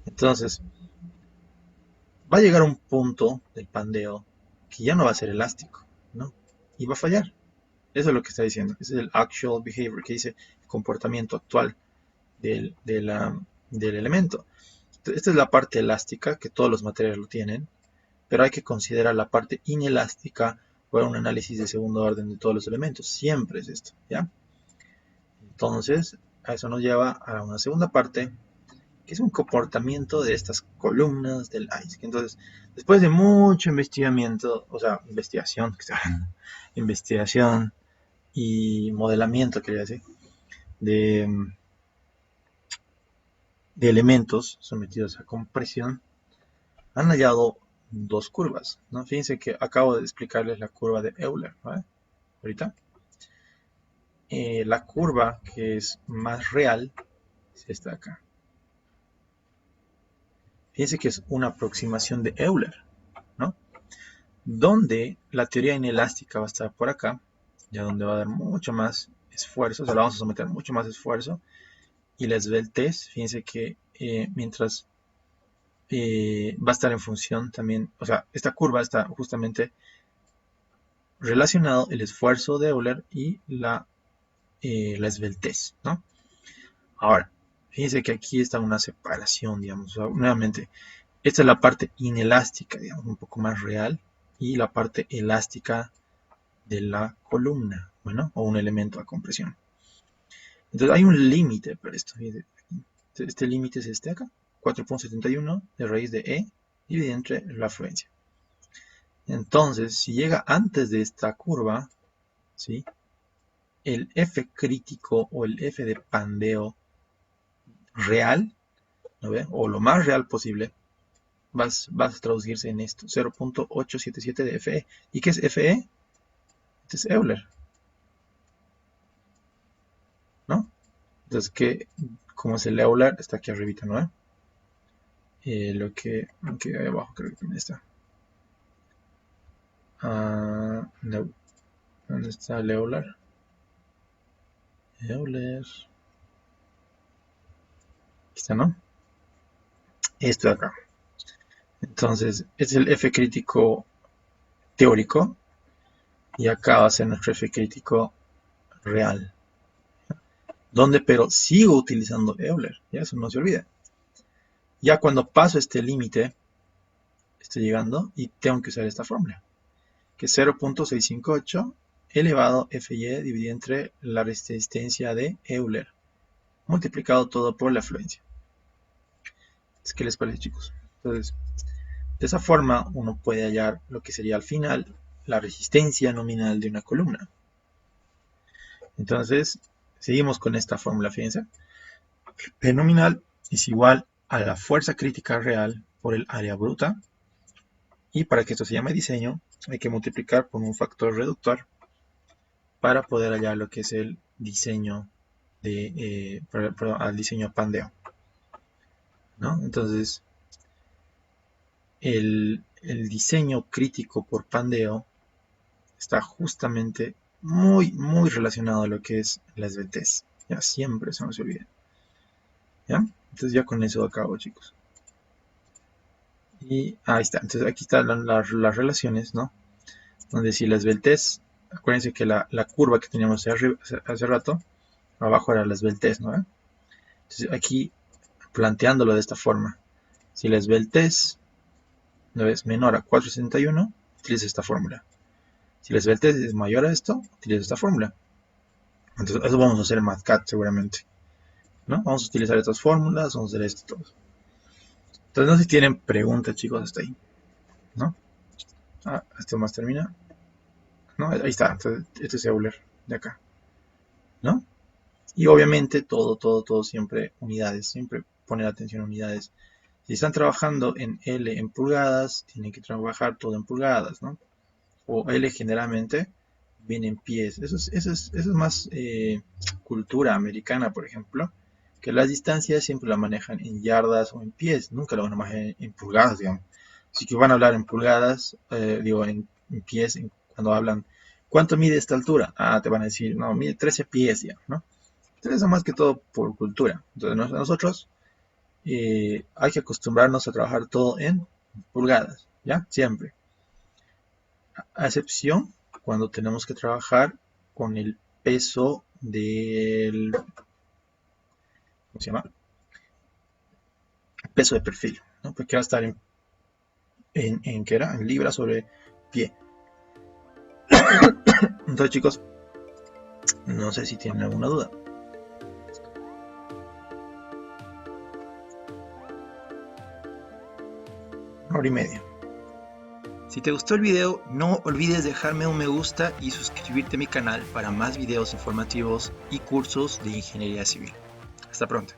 A: Entonces, va a llegar un punto del pandeo que ya no va a ser elástico, ¿no? Y va a fallar. Eso es lo que está diciendo. Ese es el actual behavior, que dice el comportamiento actual del elemento. Esta es la parte elástica, que todos los materiales lo tienen, pero hay que considerar la parte inelástica para un análisis de segundo orden de todos los elementos. Siempre es esto, ¿ya? Entonces, a eso nos lleva a una segunda parte, que es un comportamiento de estas columnas del ICE. Entonces, después de mucho investigamiento, o sea, investigación y modelamiento, quería decir, de, de elementos sometidos a compresión, han hallado dos curvas, ¿no? Fíjense que acabo de explicarles la curva de Euler, ¿no? Ahorita. La curva que es más real es esta de acá. Fíjense que es una aproximación de Euler, ¿no? Donde la teoría inelástica va a estar por acá, ya donde va a dar mucho más esfuerzo, o sea, la vamos a someter mucho más esfuerzo, y la esbeltez, fíjense que mientras va a estar en función también, o sea, esta curva está justamente relacionado el esfuerzo de Euler y la esbeltez, ¿no? Ahora, fíjense que aquí está una separación, digamos, o sea, nuevamente, esta es la parte inelástica, digamos, un poco más real, y la parte elástica de la columna, bueno, o un elemento a compresión. Entonces hay un límite para esto, fíjense, este límite es este acá, 4.71 de raíz de E dividido entre la afluencia. Entonces, si llega antes de esta curva, ¿sí? El F crítico o el F de pandeo real, ¿no ve? O lo más real posible, va a traducirse en esto, 0.877 de FE. ¿Y qué es FE? Este es Euler, ¿no? Entonces, como es el Euler, está aquí arribita, ¿no? Lo que hay abajo creo que también está. No. ¿Dónde está el Euler? Euler. Aquí está, ¿no? Esto de acá. Entonces, este es el F crítico teórico. Y acá va a ser nuestro F crítico real. Donde, pero sigo utilizando Euler. Ya eso no se olvida. Ya cuando paso este límite, estoy llegando y tengo que usar esta fórmula. Que es 0.658 elevado FY dividido entre la resistencia de Euler, multiplicado todo por la afluencia. ¿Qué les parece, chicos? Entonces, de esa forma uno puede hallar lo que sería al final la resistencia nominal de una columna. Entonces, seguimos con esta fórmula, fíjense. P nominal es igual a la fuerza crítica real por el área bruta. Y para que esto se llame diseño, hay que multiplicar por un factor reductor para poder hallar lo que es el diseño al diseño pandeo, ¿no? Entonces, el diseño crítico por pandeo está justamente muy relacionado a lo que es la esbeltez. Ya siempre se nos olvida. ¿Ya? Entonces ya con eso acabo, chicos. Y ahí está. Entonces aquí están las relaciones, ¿no? Donde si la esbeltez, acuérdense que la curva que teníamos hace rato, abajo era la esbeltez, ¿no? Entonces aquí, planteándolo de esta forma, si la esbeltez no es menor a 461, utiliza esta fórmula. Si la esbeltez es mayor a esto, utiliza esta fórmula. Entonces eso vamos a hacer en MathCAD seguramente, ¿no? Vamos a utilizar estas fórmulas, vamos a hacer esto todo. Entonces no sé si tienen preguntas, chicos, hasta ahí, ¿no? Esto más termina. ¿No? Ahí está, entonces, este es Euler de acá, ¿no? Y obviamente todo siempre unidades, siempre poner atención a unidades. Si están trabajando en L en pulgadas, tienen que trabajar todo en pulgadas, ¿no? O L generalmente viene en pies. Eso es más cultura americana, por ejemplo, que las distancias siempre la manejan en yardas o en pies, nunca lo van a manejar en pulgadas, digamos. Así que van a hablar en pulgadas, en pies, cuando hablan, ¿cuánto mide esta altura? Te van a decir, no, mide 13 pies, digamos, ¿no? Entonces, eso más que todo por cultura. Entonces, nosotros hay que acostumbrarnos a trabajar todo en pulgadas, ¿ya? Siempre. A excepción cuando tenemos que trabajar con el peso del, ¿cómo se llama? Peso de perfil, ¿no? Porque va a estar ¿qué era? En libras sobre pie. Entonces, chicos, no sé si tienen alguna duda. Una hora y media. Si te gustó el video, no olvides dejarme un me gusta y suscribirte a mi canal para más videos informativos y cursos de ingeniería civil. Hasta pronto.